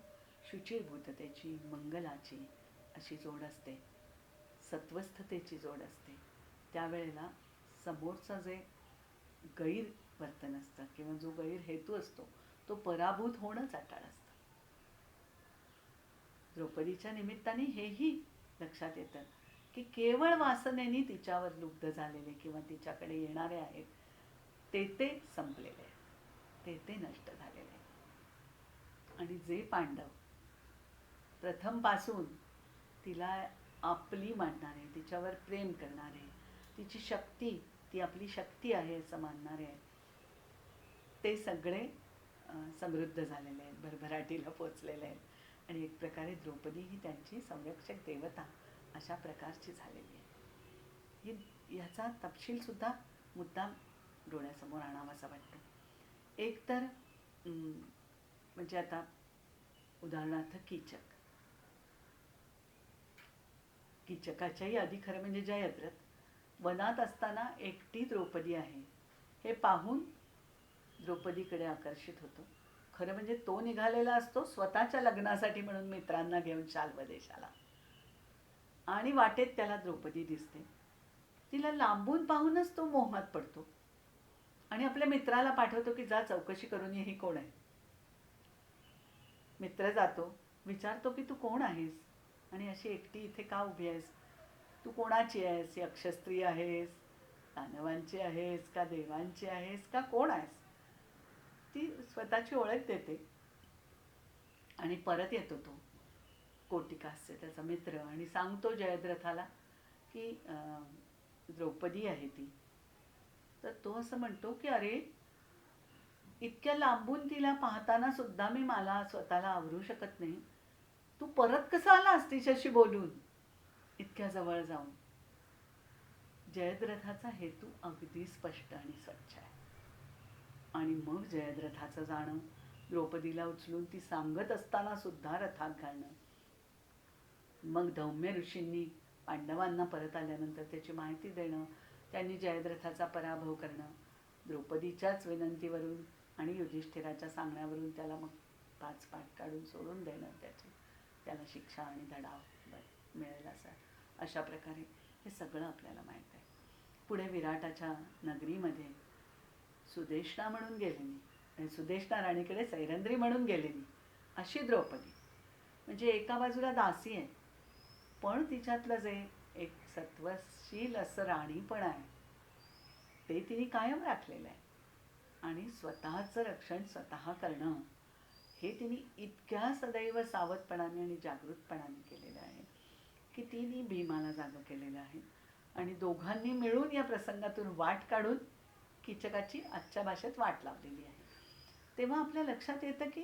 शुचिर्भूततेची, मंगलाची अशी जोड असते, सत्वस्थतेची जोड असते, त्यावेळेला समोरचं जे गैरवर्तन असतं किंवा जो गैरहेतू असतो तो पराभूत होणंच अटाळ असतं. द्रौपदीच्या निमित्ताने हेही लक्षात येतं की केवळ वासनेने तिच्यावर लुब्ध झालेले किंवा तिच्याकडे येणारे आहेत ते संपलेले आहेत, ते नष्ट झालेले आहेत. आणि जे पांडव प्रथमपासून तिला आपली मानणारे, तिच्यावर प्रेम करणारे, तिची शक्ती ती आपली शक्ती आहे असं मानणारे आहेत, ते सगळे समृद्ध झालेले आहेत, भरभराटीला पोचलेले आहेत. आणि एक प्रकारे द्रौपदी ही त्यांची संरक्षक देवता अशा प्रकारची झालेली आहे. ही ह्याचा तपशीलसुद्धा मुद्दाम डोळ्यासमोर आणावासा वाटतो. एक तर म्हणजे आता उदाहरणार्थ कीचक, कीचकाच्याही आधी खरं म्हणजे जयद्रथ वनात असताना एकटी द्रौपदी आहे हे पाहून द्रौपदीकडे आकर्षित होतो. खरं म्हणजे तो निघालेला असतो स्वतःच्या लग्नासाठी म्हणून मित्रांना घेऊन शाल्व देशाला, आणि वाटेत त्याला द्रौपदी दिसते. तिला लांबून पाहूनच तो मोहात पडतो आणि आपल्या मित्राला पाठवतो की जा चौकशी करून ये, ही कोण आहे. मित्र जातो, विचारतो की तू कोण आहेस आणि अशी एकटी इथे का उभी आहेस, तू कोणाची आहेस, यक्षस्त्री आहेस, दानवांची आहेस का देवांची आहेस का कोण आहेस. ती स्वतःची ओळख देते आणि परत येतो तो कोटिकास्य त्याचा मित्र आणि सांगतो जयद्रथाला की द्रौपदी आहे ती. तर तो असं म्हणतो की अरे, इतक्या लांबून तिला पाहताना सुद्धा मी मला स्वतःला आवरू शकत नाही, तू परत कसा आलास तिच्याशी बोलून इतक्या जवळ जाऊन. जयद्रथाचा हेतू अगदी स्पष्ट आणि स्वच्छ आहे. आणि मग जयद्रथाचं जाणं, द्रौपदीला उचलून ती सांगत असताना सुद्धा रथात घालणं, मग धौम्य ऋषींनी पांडवांना परत आल्यानंतर त्याची माहिती देणं, त्यांनी जयद्रथाचा पराभव करणं, द्रौपदीच्याच विनंतीवरून आणि युधिष्ठिराच्या सांगण्यावरून त्याला मग 5 पाठ काढून सोडून देणं, त्याला शिक्षा आणि धडा मिळेल अशा प्रकारे हे सगळं आपल्याला माहीत आहे. पुढे विराटाच्या नगरीमध्ये सुदेष्णा म्हणून गेलेली, सुदेष्णा राणीकडे सैरंद्री म्हणून गेलेली अशी द्रौपदी. म्हणजे एका बाजूला दासी आहे, पण तिच्यातलं जे एक सत्वशील असं राणीपण आहे ते तिने कायम राखलेलं आहे. आणि स्वतःचं रक्षण स्वतः करणं हे तिने इतक्या सदैव सावधपणाने आणि जागृतपणाने केलेलं आहे की तिने भीमाला जागं केलेलं आहे. आणि दोघांनी मिळून या प्रसंगातून वाट काढून कीचकाची आजच्या भाषेत वाट लावलेली आहे. तेव्हा आपल्या लक्षात येतं की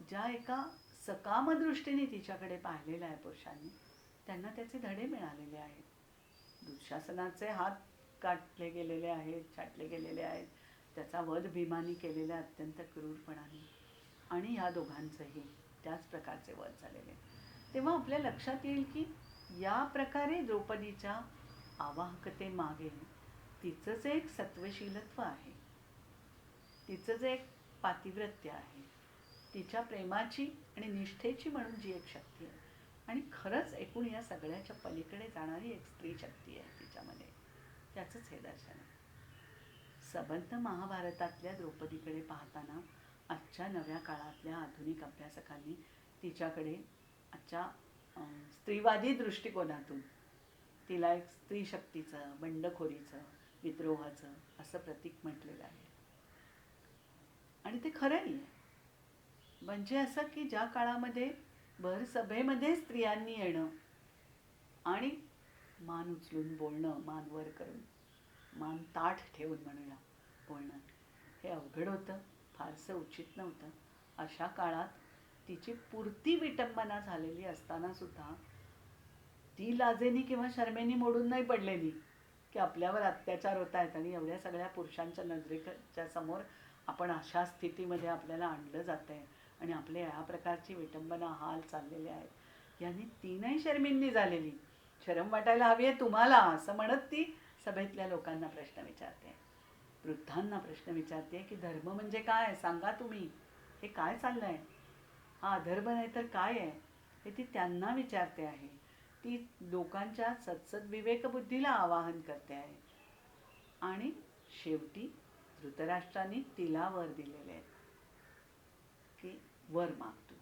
ज्या एका सकाम दृष्टीने तिच्याकडे पाहिलेलं आहे पुरुषांनी, त्यांना त्याचे धडे मिळालेले आहेत. दुःशासनाचे हात काटले गेलेले आहेत, छाटले गेलेले आहेत, त्याचा वध भीमाने केलेला अत्यंत क्रूरपणाने, आणि या दोघांचंही त्याच प्रकारचे वध झालेले. तेव्हा आपल्या लक्षात येईल की या प्रकारे द्रौपदीच्या आवाहकतेमागे तिचं जे एक सत्वशीलत्व आहे, तिचं जे एक पातिव्रत्य आहे, तिच्या प्रेमाची आणि निष्ठेची म्हणून जी एक शक्ती आहे, आणि खरंच एकूण या सगळ्याच्या पलीकडे जाणारी एक स्त्री शक्ती आहे तिच्यामध्ये, त्याचंच हे दर्शन आहे. सबंध महाभारतातल्या द्रौपदीकडे पाहताना आजच्या नव्या काळातल्या आधुनिक अभ्यासकांनी तिच्याकडे आजच्या स्त्रीवादी दृष्टिकोनातून तिला एक स्त्री शक्तीचं, बंडखोरीचं, विद्रोहाचं असं प्रतीक म्हटलेलं आहे. आणि ते खरंही आहे. म्हणजे असं की ज्या काळामध्ये भर सभेमध्ये स्त्रियांनी येणं आणि मान उचलून बोलणं, मान वर करून, मान ताठ ठेवून म्हणूया बोलणं, हे अवघड होतं, फारसं उचित नव्हतं. अशा काळात तिची पुरती विटंबना झालेली असताना सुद्धा ती लाजेनी किंवा शर्मेनी मोडून नाही पडलेली की आपल्यावर अत्याचार होत आहेत आणि एवढ्या सगळ्या पुरुषांच्या नजरेच्या समोर आपण अशा स्थितीमध्ये आपल्याला आणलं जातं आहे आणि आपले या प्रकारची विटंबना, हाल चाललेले आहेत, यांनी ती नाही शर्मिंदी झालेली. शरम वाटायला हवी आहे तुम्हाला, असं म्हणत ती सभेतल्या लोकांना प्रश्न विचारते, वृद्धांना प्रश्न विचारते की धर्म म्हणजे काय, सांगा तुम्ही, हे काय चाललं आहे, हा अधर्म नाही तर काय आहे, हे ती त्यांना विचारते आहे. ती लोकांच्या सत्सद विवेकबुद्धीला आवाहन करते आहे. आणि शेवटी धृतराष्ट्रांनी तिला वर दिलेले आहेत की वर माग तू.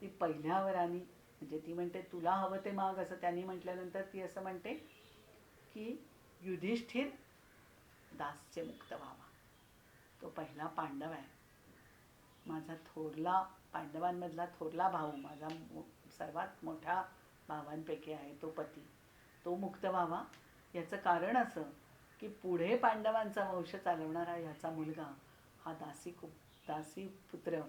ती पहिल्या वराने, म्हणजे ती म्हणते तुला हवं ते माग असं त्यांनी म्हटल्यानंतर ती असं म्हणते की युधिष्ठिर दासचे मुक्त व्हावा. तो पहिला पांडव आहे, माझा थोरला, पांडवांमधला थोरला भाऊ, माझा सर्वात मोठ्या भावांपैकी आहे तो पती, तो मुक्त व्हावा. याचं कारण असं की पुढे पांडवांचा वंश चालवणारा ह्याचा मुलगा हा दासी पुत्र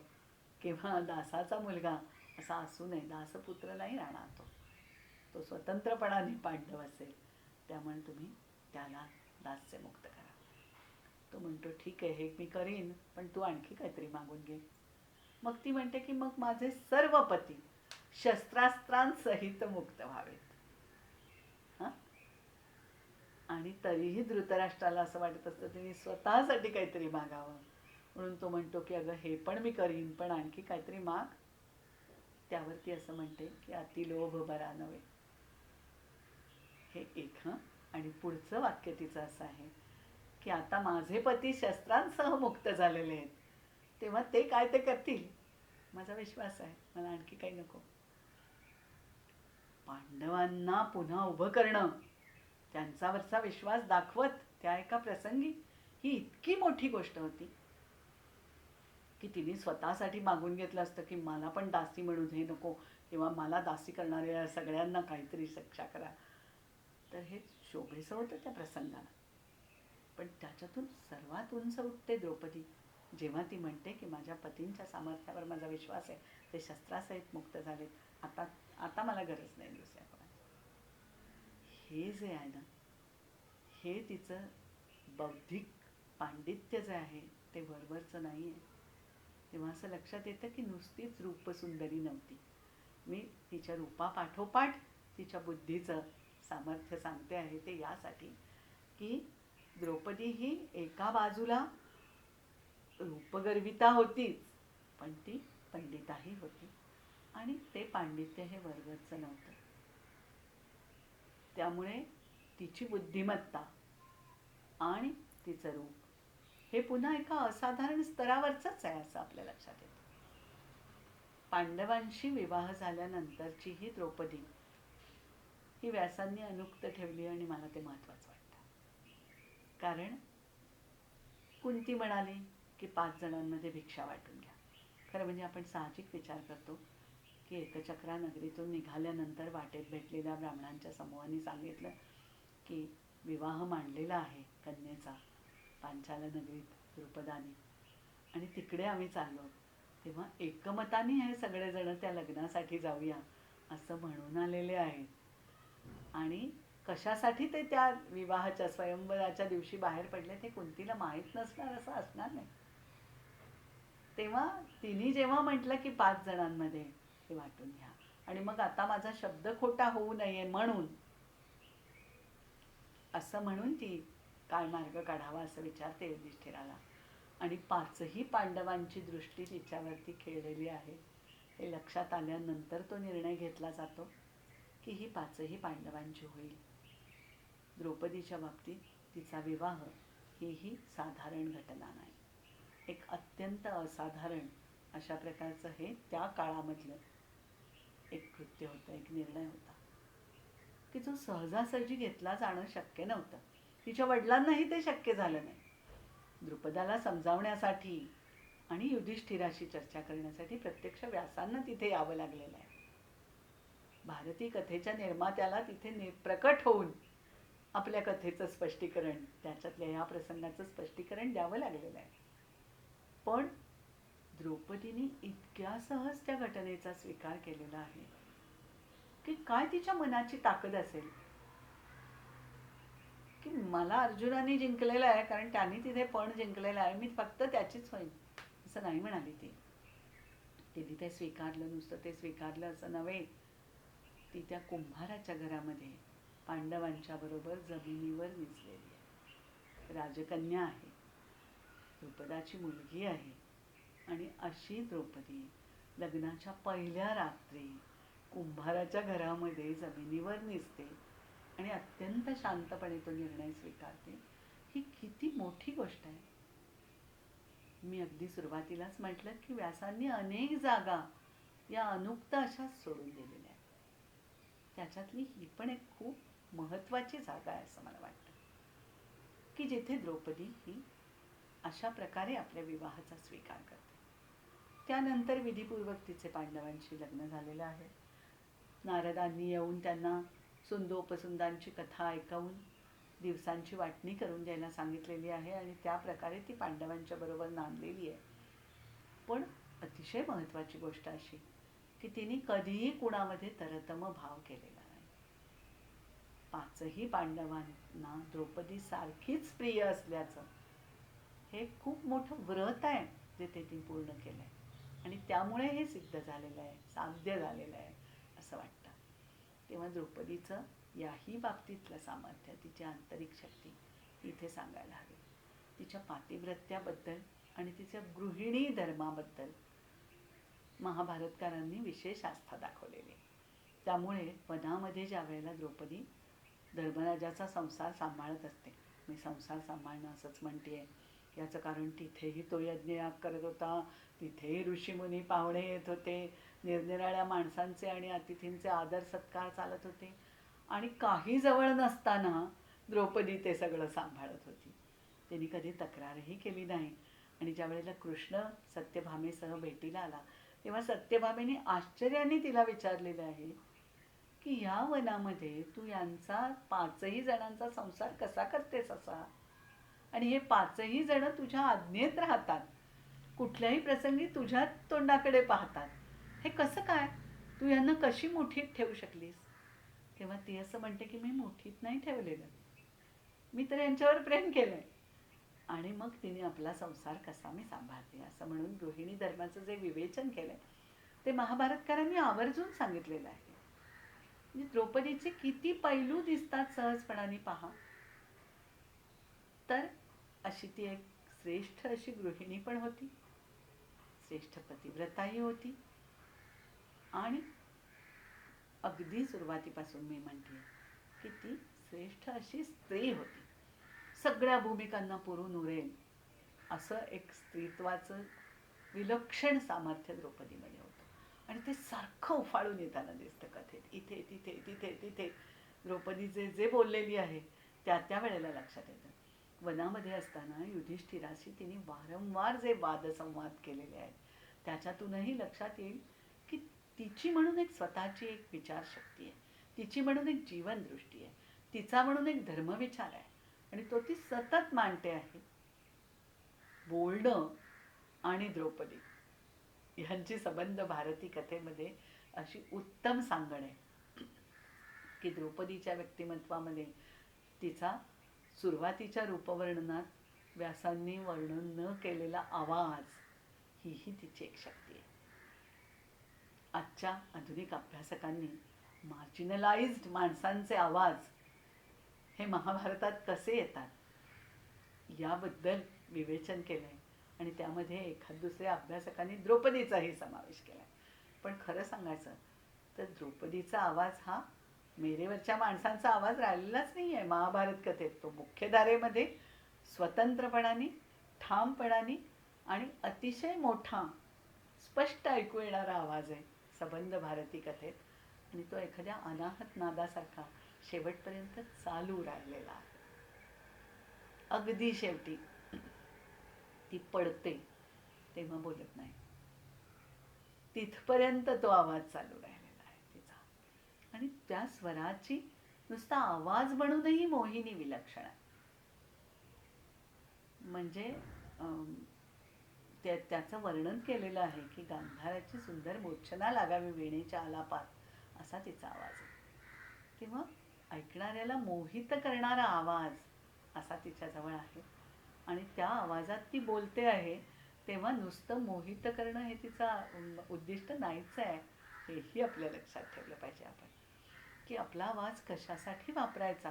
किंवा दासाचा मुलगा असा असू नये, दासपुत्र नाही राहणार तो स्वतंत्रपणाने पांडव असेल. त्यामुळे तुम्ही त्याला दास्य मुक्त करा. तो म्हणतो ठीक आहे, हे मी करीन, पण तू आणखी काहीतरी मागून घे. मग ती म्हणते की मग माझे सर्व पती शस्त्रास्त्रांसहित मुक्त व्हावेत. आणि तरीही धृतराष्ट्राला असं वाटत असतं तिने स्वतःसाठी काहीतरी मागावं, म्हणून तो म्हणतो की अगं हे पण मी करीन, पण आणखी काहीतरी माग. त्यावरती असं म्हणते की अतिलोभ बरा नव्हे. हे एक. आणि पुढचं वाक्य तिचं असं आहे की आता माझे पती शस्त्रांसह मुक्त झालेले आहेत, तेव्हा ते काय ते करतील, माझा विश्वास आहे, मला आणखी काही नको. पांडवांना पुन्हा उभं करणं, त्यांच्यावरचा विश्वास दाखवत त्या एका प्रसंगी, ही इतकी मोठी गोष्ट होती की तिने स्वतःसाठी मागून घेतलं असतं की मला पण दासी म्हणून हे नको, किंवा मला दासी करणाऱ्या सगळ्यांना काहीतरी शिक्षा करा. तर हे शोभेचं होतं त्या प्रसंगाला. पण त्याच्यातून सर्वात उंच उठते द्रौपदी, जेव्हा ती म्हणते की माझ्या पतींच्या सामर्थ्यावर माझा विश्वास आहे, ते शस्त्रासहित मुक्त झालेत, आता आता मला गरज नाही दुसऱ्या कोणाची. हे जे आहे ना, हे तिचं बौद्धिक पांडित्य जे आहे ते वरवरचं नाही आहे. तेव्हा असं लक्षात येतं की नुसतीच रूपसुंदरी नव्हती. मी तिच्या रूपापाठोपाठ तिच्या बुद्धीचं सामर्थ्य सांगते आहे ते यासाठी की द्रौपदी ही एका बाजूला रूपगर्विता होतीच, पण ती पंडिताही होती, आणि ते पांडित्य हे वरवरचं नव्हतं. त्यामुळे तिची बुद्धिमत्ता आणि तिचं रूप हे पुन्हा एका असाधारण स्तरावरचंच आहे असं आपल्या लक्षात येतं. पांडवांशी विवाह झाल्यानंतरची ही द्रौपदी ही व्यासांनी अनुक्त ठेवली, आणि मला ते महत्त्वाचं वाटतं. कारण कुंती म्हणाली की 5 जणांमध्ये भिक्षा वाटून घ्या. खरं म्हणजे आपण साहजिक विचार करतो की एकचक्रा नगरीतून निघाल्यानंतर वाटेत भेटलेल्या ब्राह्मणांच्या समूहाने सांगितलं की विवाह मांडलेला आहे कन्येचा पांचाल नगरीत द्रुपदाने, आणि तिकडे आम्ही चाललो, तेव्हा एकमताने हे सगळेजण त्या लग्नासाठी जाऊया असं म्हणून आलेले आहेत. आणि कशासाठी ते त्या विवाहाच्या स्वयंवराच्या दिवशी बाहेर पडले ते कुंतीला माहीत नसणार असं असणार नाही. तेव्हा तिने जेव्हा म्हटलं की 5 जणांमध्ये हे वाटून घ्या, आणि मग आता माझा शब्द खोटा होऊ नये म्हणून असं म्हणून ती काय मार्ग काढावा असं विचारते युधिष्ठिराला, आणि 5ही पांडवांची दृष्टी तिच्यावरती खेळलेली आहे हे लक्षात आल्यानंतर तो निर्णय घेतला जातो की ही 5ही पांडवांची होईल. द्रौपदीच्या बाबतीत तिचा विवाह ही साधारण घटना नाही, एक अत्यंत असाधारण अशा प्रकारचं हे त्या काळामधलं एक कृत्य होतं, एक निर्णय होता की जो सहजासहजी घेतला जाणं शक्य नव्हतं. तिच्या वडिलांनाही ते शक्य झालं नाही. द्रुपदाला समजावण्यासाठी आणि युधिष्ठिराशी चर्चा करण्यासाठी प्रत्यक्ष व्यासांना तिथे यावं लागलेलं आहे. भारती कथेच्या निर्मात्याला तिथे प्रकट होऊन आपल्या कथेचं स्पष्टीकरण, त्याच्यातल्या या प्रसंगाचं स्पष्टीकरण द्यावं लागलेलं आहे. पण द्रौपदीने इतक्या सहज त्या घटनेचा स्वीकार केलेला आहे की काय तिच्या मनाची ताकद असेल की मला अर्जुनाने जिंकलेलं आहे कारण त्यांनी तिथे पण जिंकलेलं आहे, मी फक्त त्याचीच होईन असं नाही म्हणाली ती. तिने ते स्वीकारलं, नुसतं ते स्वीकारलं असं नव्हे, ती त्या कुंभाराच्या घरामध्ये पांडवांच्या बरोबर जमिनीवर निजलेली आहे. राजकन्या आहे, द्रुपदाची मुलगी आहे, आणि अशी द्रौपदी लग्नाच्या पहिल्या रात्री कुंभाराच्या घरामध्ये जमिनीवर निजते आणि अत्यंत शांतपणे तो निर्णय स्वीकारते. ही किती मोठी गोष्ट आहे. मी अगदी सुरुवातीलाच म्हटलं की व्यासांनी अनेक जागा या अनुक्त अशाच सोडून दिलेल्या आहेत. त्याच्यातली ही पण एक खूप महत्त्वाची जागा आहे असं मला वाटतं की जिथे द्रौपदी ही अशा प्रकारे आपल्या विवाहाचा स्वीकार करते. त्यानंतर विधिपूर्वक तिचे पांडवांशी लग्न झालेलं आहे. नारदांनी येऊन त्यांना सुंदोपसुंदांची कथा ऐकवून दिवसांची वाटणी करून द्यायला सांगितलेली आहे, आणि त्या प्रकारे ती पांडवांच्या बरोबर नांदलेली आहे. पण अतिशय महत्त्वाची गोष्ट अशी की तिने कधीही कुणामध्ये तरतम भाव केलेला नाही. 5ही पांडवांना द्रौपदी सारखीच प्रिय असल्याचं हे खूप मोठं व्रत आहे जे ते पूर्ण केलं आहे, आणि त्यामुळे हे सिद्ध झालेलं आहे, साध्य झालेलं आहे असं वाटतं. तेव्हा द्रौपदीचं याही बाबतीतलं सामर्थ्य, तिची आंतरिक शक्ती इथे सांगायला हवी. तिच्या पातिव्रत्याबद्दल आणि तिच्या गृहिणी धर्माबद्दल महाभारतकारांनी विशेष आस्था दाखवलेली. त्यामुळे वनामध्ये ज्या वेळेला द्रौपदी धर्मराजाचा संसार सांभाळत असते. मी संसार सांभाळणं असंच म्हणते आहे, याचं कारण तिथेही तो यज्ञयाग करत होता, तिथेही ऋषीमुनी पाहुणे येत होते, निरनिराळ्या माणसांचे आणि अतिथींचे आदर सत्कार चालत होते, आणि काही जवळ नसताना द्रौपदी ते सगळं सांभाळत होती. त्यांनी कधी तक्रारही केली नाही. आणि ज्या वेळेला कृष्ण सत्यभामेसह भेटीला आला तेव्हा सत्यभामेने आश्चर्याने तिला विचारलेलं आहे की या वनामध्ये तू यांचा 5ही जणांचा संसार कसा करतेस असा, आणि हे 5ही जण तुझ्या आज्ञेत राहतात, कुठल्याही प्रसंगी तुझ्या तोंडाकडे पाहतात, हे कसं काय, तू यांना कशी मुठीत ठेवू शकलीस? तेव्हा ती असं म्हणते की मी मुठीत नाही ठेवलेलं, मी तर यांच्यावर प्रेम केलंय. आणि मग तिने आपला संसार कसा मी सांभाळते असं म्हणून गृहिणी धर्माचं जे विवेचन केलंय ते महाभारतकारांनी आवर्जून सांगितलेलं आहे. म्हणजे द्रौपदीचे किती पैलू दिसतात सहजपणाने पहा. तर अशी ती एक श्रेष्ठ अशी गृहिणी पण होती, श्रेष्ठ पतिव्रताही होती, आणि अगदी सुरुवातीपासून मी म्हणते की ती श्रेष्ठ अशी स्त्री होती. सगळ्या भूमिकांना पुरून उरेल असं एक स्त्रीत्वाचं विलक्षण सामर्थ्य द्रौपदीमध्ये होतं. आणि ते सारखं उफाळून येताना दिसतं कथेत. इथे तिथे तिथे तिथे द्रौपदी जे जे बोललेली आहे त्या त्या वेळेला लक्षात येतं. वनामध्ये असताना युधिष्ठिराशी तिने वारंवार जे वादसंवाद केलेले आहेत त्याच्यातूनही लक्षात येईल की तिची म्हणून एक स्वतःची एक विचारशक्ती आहे, तिची म्हणून एक जीवनदृष्टी आहे, तिचा म्हणून एक धर्मविचार आहे, आणि तो ती सतत मांडते आहे. बोलणं आणि द्रौपदी ह्यांची संबंध भारती कथेमध्ये अशी उत्तम सांगण आहे की द्रौपदीच्या व्यक्तिमत्वामध्ये तिचा सुरुवातीच्या रूपवर्णनात व्यासांनी वर्णन न केलेला आवाज हीही तिची एक शक्ती आहे. आजच्या आधुनिक अभ्यासकांनी मार्जिनलाइज्ड माणसांचे आवाज हे महाभारतात कसे येतात याबद्दल विवेचन केलं आहे, आणि त्यामध्ये एखाद दुसऱ्या अभ्यासकांनी द्रौपदीचाही समावेश केला आहे. पण खरं सांगायचं तर द्रौपदीचा आवाज हा मेरेवरच्या माणसांचा आवाज राहिलेलाच नाही आहे महाभारत कथेत. तो मुख्यधारेमध्ये स्वतंत्रपणाने, ठामपणाने आणि अतिशय मोठा स्पष्ट ऐकू येणारा आवाज आहे संबंध भारती कथेत, आणि तो एखाद्या अनाहत नादासारखा शेवटपर्यंत चालू राहिलेला आहे. अगदी शेवटी ती पडते तेव्हा बोलत नाही, तिथपर्यंत तो आवाज चालू राहिलेला आहे तिचा. आणि त्या स्वराची नुसता आवाज म्हणूनही मोहिनी विलक्षण आहे. म्हणजे त्याचं वर्णन केलेलं आहे की गांधाराची सुंदर मूर्छना लागावी वीणेच्या आलापात असा तिचा आवाज आहे. तेव्हा ऐकणाऱ्याला मोहित करणारा आवाज असा तिच्याजवळ आहे, आणि त्या आवाजात ती बोलते आहे तेव्हा नुसतं मोहित करणं हे तिचं उद्दिष्ट नाहीच आहे. हेही आपल्या लक्षात ठेवलं पाहिजे आपण की आपला आवाज कशासाठी वापरायचा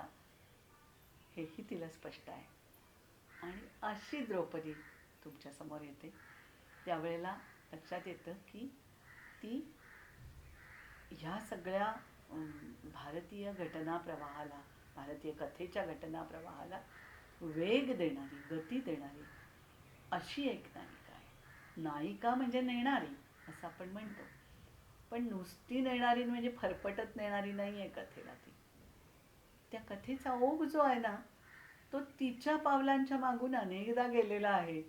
हेही तिला स्पष्ट आहे. आणि अशी द्रौपदी तुमच्यासमोर येते त्यावेळेला लक्षात येतं की ती ह्या सगळ्या भारतीय घटनाप्रवाहाला, भारतीय कथेच्या घटनाप्रवाहाला वेग देणारी, गती देणारी अशी एक नायिका आहे. नायिका म्हणजे नेणारी असं आपण म्हणतो, पण नुसती नेणारी म्हणजे फरफटत नेणारी नाही आहे कथेला. ती त्या कथेचा ओघ जो आहे ना तो तिच्या पावलांच्या मागून अनेकदा गेलेला आहे,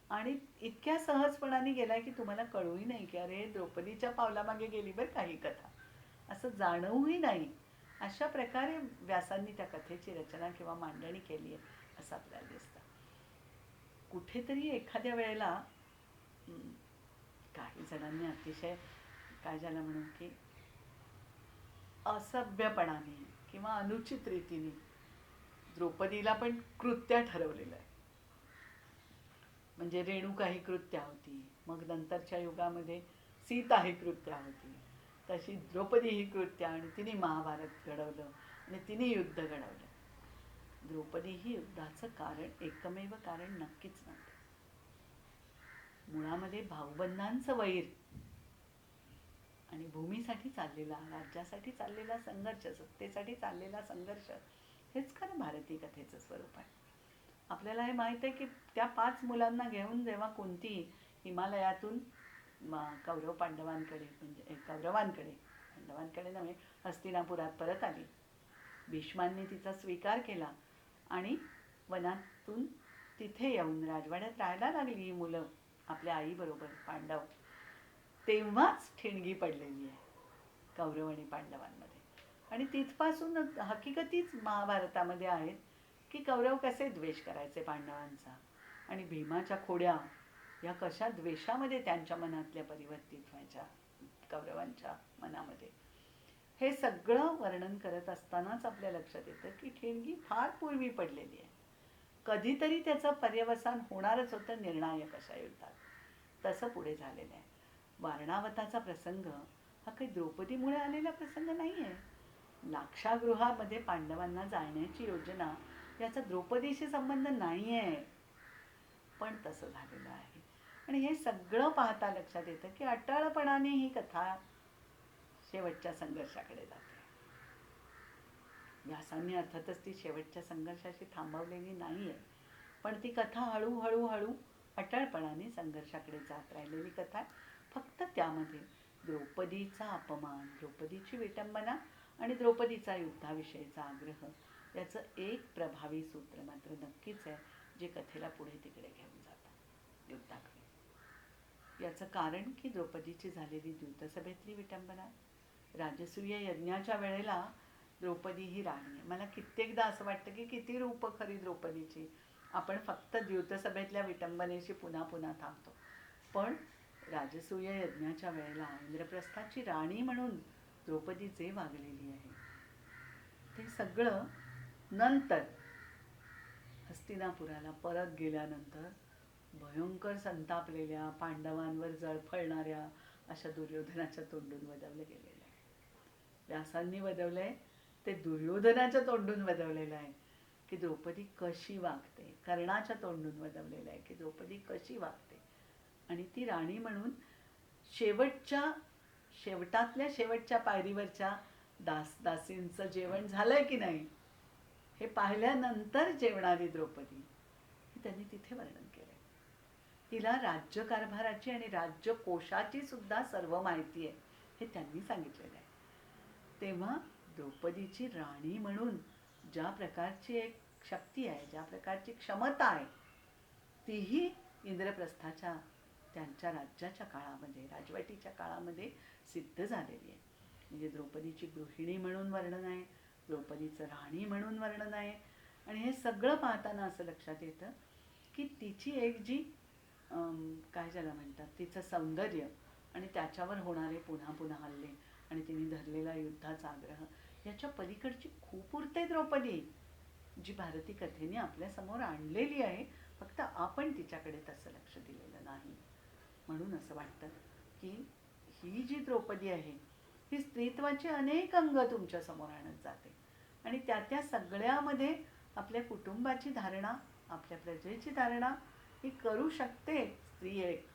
आणि इतक्या सहजपणाने गेलाय की तुम्हाला कळूही नाही की अरे द्रौपदीच्या पावलामागे गेली बरं काही कथा, असं जाणवूही नाही. अशा प्रकारे व्यासांनी त्या कथेची रचना किंवा मांडणी केली आहे असं आपल्याला दिसतं. कुठेतरी एखाद्या वेळेला काही जणांनी अतिशय काय ज्याला म्हणू की असभ्यपणाने किंवा अनुचित रीतीने द्रौपदीला पण कृत्या ठरवलेलं आहे. म्हणजे रेणुका ही कृत्या होती, मग नंतरच्या युगामध्ये सीता ही कृत्या होती, तशी द्रौपदी ही कृत्या, आणि तिने महाभारत घडवलं आणि तिने युद्ध घडवलं. द्रौपदी ही युद्धाचं कारण एकमेव कारण नक्कीच नव्हतं. मुळामध्ये भाऊबंधांचं वैर आणि भूमीसाठी चाललेला, राज्यासाठी चाललेला संघर्ष, सत्तेसाठी चाललेला संघर्ष, हेच खरं भारतीय कथेचं स्वरूप आहे. आपल्याला हे माहीत आहे की त्या 5 मुलांना घेऊन जेव्हा कुंती हिमालयातून कौरव पांडवांकडे, म्हणजे पांडवांकडे नव्हे, हस्तिनापुरात परत आली. भीष्मांनी तिचा स्वीकार केला आणि वनातून तिथे येऊन राजवाड्यात राहायला लागली ही मुलं आपल्या आईबरोबर, पांडव. तेव्हाच ठिणगी पडलेली आहे कौरव आणि पांडवांमध्ये. आणि तिथपासून हकीकतीच महाभारतामध्ये आहेत की कौरव कसे द्वेष करायचे पांडवांचा, आणि भीमाच्या खोड्या या कशा द्वेषामध्ये त्यांच्या मनातल्या परिवर्तित व्हायच्या कौरवांच्या मनामध्ये. हे सगळं वर्णन करत असतानाच आपल्या लक्षात येतं की ठिणगी फार पूर्वी पडलेली आहे. कधीतरी त्याचं पर्यवसान होणारच होतं निर्णायक अशा युद्धात. तसं पुढे झालेलं आहे. वारणावताचा प्रसंग हा काही द्रौपदीमुळे आलेला प्रसंग नाही आहे. लाक्षागृहामध्ये पांडवांना जाळण्याची योजना याचा द्रौपदीशी संबंध नाही आहे, पण तसं झालेलं आहे. आणि हे सगळं पाहता लक्षात येतं की अटळपणाने ही कथा शेवटच्या संघर्षाकडे जाते. व्यासांनी अर्थातच ती शेवटच्या संघर्षाशी थांबवलेली नाही आहे, पण ती कथा हळूहळू अटळपणाने संघर्षाकडे जात राहिलेली कथा आहे. फक्त त्यामध्ये द्रौपदीचा अपमान, द्रौपदीची विटंबना आणि द्रौपदीचा युद्धाविषयीचा आग्रह याचं एक प्रभावी सूत्र मात्र नक्कीच आहे, जे कथेला पुढे तिकडे घेऊन जातं युद्धाकडे. याचं कारण की द्रौपदीची झालेली द्यूतसभेतली विटंबना. राजसूय यज्ञाच्या वेळेला द्रौपदी ही राणी आहे. मला कित्येकदा असं वाटतं की किती रूप खरी द्रौपदीची, आपण फक्त द्यूतसभेतल्या विटंबनेशी पुन्हा पुन्हा थांबतो. पण राजसूय यज्ञाच्या वेळेला इंद्रप्रस्थाची राणी म्हणून द्रौपदी जे वागलेली आहे ते सगळं नंतर हस्तिनापुराला परत गेल्यानंतर भयंकर संतापलेल्या, पांडवांवर जळफळणाऱ्या अशा दुर्योधनाच्या तोंडून वदवलं गेलेलं आहे. व्यासांनी वदवलंय ते दुर्योधनाच्या तोंडून वदवलेलं आहे की द्रौपदी कशी वागते. कर्णाच्या तोंडून वदवलेलं आहे की द्रौपदी कशी वागते. आणि ती राणी म्हणून शेवटातल्या शेवटच्या पायरीवरच्या दासींचं जेवण झालंय की नाही हे पाहिल्यानंतर जेवणारी द्रौपदी हे त्यांनी तिथे वर्णन केलंय. तिला राज्यकारभाराची आणि राज्यकोशाची सुद्धा सर्व माहिती आहे हे त्यांनी सांगितलेलं आहे. तेव्हा द्रौपदीची राणी म्हणून ज्या प्रकारची एक शक्ती आहे, ज्या प्रकारची क्षमता आहे, तीही इंद्रप्रस्थाच्या त्यांच्या राज्याच्या काळामध्ये, राजवटीच्या काळामध्ये सिद्ध झालेली आहे. म्हणजे द्रौपदीची गृहिणी म्हणून वर्णन आहे, द्रौपदीचं राणी म्हणून वर्णन आहे. आणि हे सगळं पाहताना असं लक्षात येतं की तिची एक जी काय ज्याला म्हणतात, तिचं सौंदर्य आणि त्याच्यावर होणारे पुन्हा पुन्हा हल्ले आणि तिने धरलेला युद्धाचा आग्रह याच्या पलीकडची खूप उरते द्रौपदी, जी भारतीय कथेने आपल्यासमोर आणलेली आहे. फक्त आपण तिच्याकडे तसं लक्ष दिलेलं नाही. म्हणून असं वाटतं की ही जी द्रौपदी आहे ही स्त्रीत्वाची अनेक अंग तुमच्या समोर आणत जाते आणि त्या सगळ्यामध्ये आपल्या कुटुंबाची धारणा, आपल्या प्रजेची धारणा ही करू शकते स्त्री एक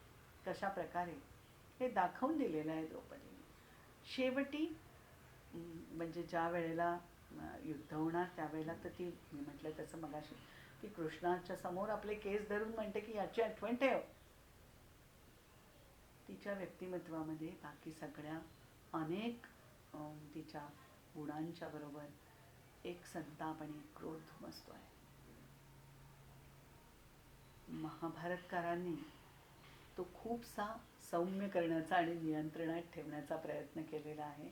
कशा प्रकारे हे दाखवून दिलेलं आहे द्रौपदीने. शेवटी म्हणजे ज्या वेळेला युद्ध होणार त्यावेळेला तर ती, मी म्हटलं तसं मगाशी, की कृष्णाच्या समोर आपले केस धरून म्हणते की याची आठवण ठेव. तिच्या व्यक्तिमत्वामध्ये बाकी सगळ्या अनेक तिच्या गुणांच्या बरोबर एक संताप आणि क्रोध धुमसतो आहे. महाभारतकारांनी तो खूपसा सौम्य करण्याचा आणि नियंत्रणात ठेवण्याचा प्रयत्न केलेला आहे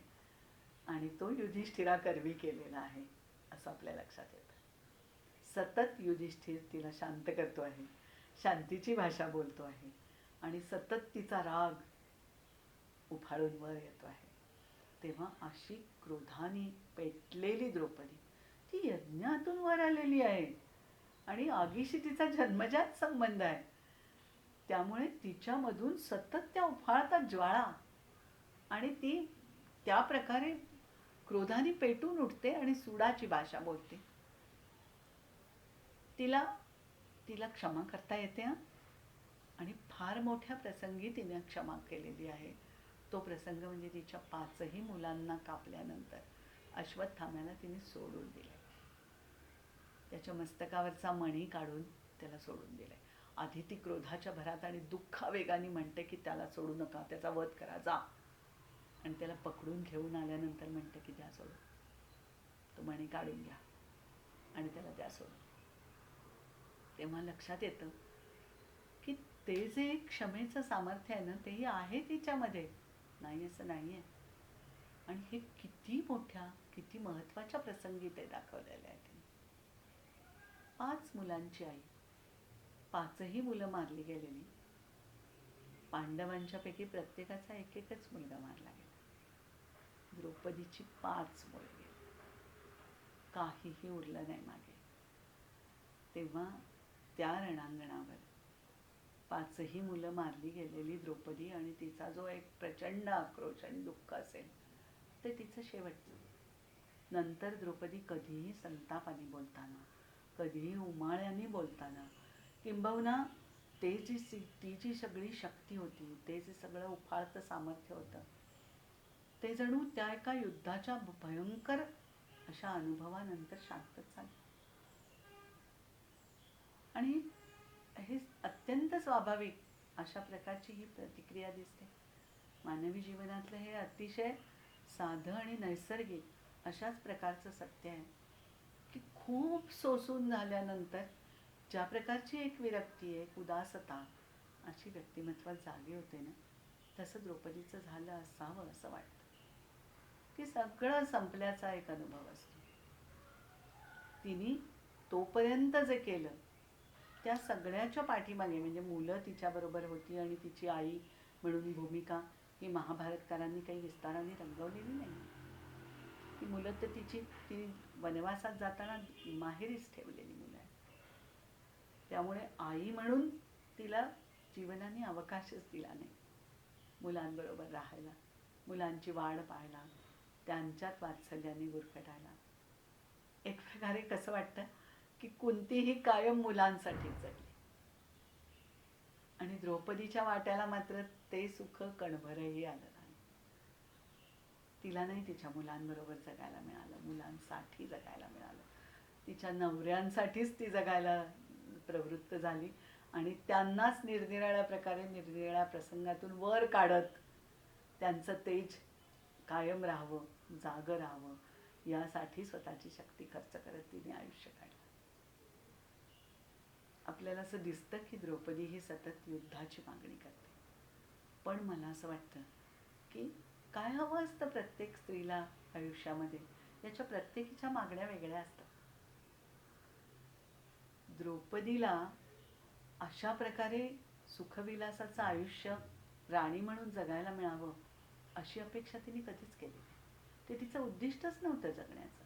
आणि तो युधिष्ठिराकरवी केलेला आहे असं आपल्या लक्षात येतं. सतत युधिष्ठिर तिला शांत करतो आहे, शांतीची भाषा बोलतो आहे आणि सतत तिचा राग उफाळून वर येतो आहे. तेव्हा अशी क्रोधाने पेटलेली द्रौपदी ती यज्ञातून वर आलेली आहे आणि आगीशी तिचा जन्मजात संबंध आहे. त्यामुळे तिच्यामधून सतत त्या उफाळतात ज्वाळा आणि ती त्या प्रकारे क्रोधाने पेटून उठते आणि सुडाची भाषा बोलते. तिला क्षमा करता येते आणि फार मोठ्या प्रसंगी तिने क्षमा केलेली आहे. तो प्रसंग म्हणजे तिच्या 5ही मुलांना कापल्यानंतर अश्वत्थाम्याला तिने सोडून दिले. त्याच्या मस्तकावरचा मणी काढून त्याला सोडून दिले. आधी ती क्रोधाच्या भरात आणि दुःखावेगाने म्हणते की त्याला सोडू नका, त्याचा वध करा, जा. आणि त्याला पकडून घेऊन आल्यानंतर म्हणते की द्या सोडून, तो मणी काढून घ्या आणि त्याला द्या सोडून. तेव्हा लक्षात येतं की ते जे क्षमेचं सामर्थ्य आहे ना, तेही आहे तिच्यामध्ये, नाही असं नाही आहे. आणि हे किती मोठ्या, किती महत्त्वाच्या प्रसंगी ते दाखवलेले आहे. 5 मुलांची आई, 5ही मुलं मारली गेलेली. पांडवांच्या पैकी प्रत्येकाचा एक एकच मुलगा मारला गेला. द्रौपदीची 5 मुलं गेली, काहीही उरलं नाही मागे. तेव्हा त्या रणांगणावर 5ही मुलं मारली गेलेली द्रौपदी आणि तिचा जो एक प्रचंड आक्रोश आणि दुःख असेल ते तिचं शेवटचं. नंतर द्रौपदी कधीही संतापाने बोलताना, कधीही उमाळ्याने बोलताना, किंबहुना ती जी सगळी शक्ती होती, ते जे सगळं उफाळतं सामर्थ्य होतं, ते जणू त्या एका युद्धाच्या भयंकर अशा अनुभवानंतर शांतच झालं. आणि हे अत्यंत स्वाभाविक अशा प्रकारची ही प्रतिक्रिया दिसते. मानवी जीवनातलं हे अतिशय साधं आणि नैसर्गिक अशाच प्रकारचं सत्य आहे की खूप सोसून झाल्यानंतर ज्या प्रकारची एक विरक्ती, एक उदासता अशी व्यक्तिमत्वात जागी होते ना, तसं द्रौपदीचं झालं असावं असं वाटतं. की सगळं संपल्याचा एक अनुभव असतो. तिने तोपर्यंत जे केलं त्या सगळ्याच्या पाठीमागे, म्हणजे मुलं तिच्याबरोबर होती आणि तिची आई म्हणून भूमिका ही महाभारतकारांनी काही विस्ताराने रंगवलेली नाही. ती मुलं तर ती वनवासात जाताना माहेरीच ठेवलेली मुलं आहेत. त्यामुळे आई म्हणून तिला जीवनाने अवकाशच दिला नाही मुलांबरोबर राहायला, मुलांची वाढ पाहायला, त्यांच्यात वात्सल्याने गुरफटायला. एक प्रकारे कसं वाटतं की कुंतीही कायम मुलांसाठी जगली आणि द्रौपदीच्या वाट्याला मात्र ते सुख कणभरही आलं नाही. तिला नाही तिच्या मुलांबरोबर जगायला मिळालं, मुलांसाठी जगायला मिळालं. तिच्या नवऱ्यांसाठीच ती जगायला प्रवृत्त झाली आणि त्यांनाच निरनिराळ्या प्रकारे निरनिराळ्या प्रसंगातून वर काढत त्यांचं तेज कायम राहावं, जागं राहावं यासाठी स्वतःची शक्ती खर्च करत तिने आयुष्य काढलं. आपल्याला असं दिसतं की द्रौपदी ही सतत युद्धाची मागणी करते, पण मला असं वाटतं की काय हवं असतं प्रत्येक स्त्रीला आयुष्यामध्ये, याच्या प्रत्येकीच्या मागण्या वेगळ्या असतात. द्रौपदीला अशा प्रकारे सुखविलासाचं आयुष्य राणी म्हणून जगायला मिळावं अशी अपेक्षा तिने कधीच केली नाही. ते तिचं उद्दिष्टच नव्हतं जगण्याचं.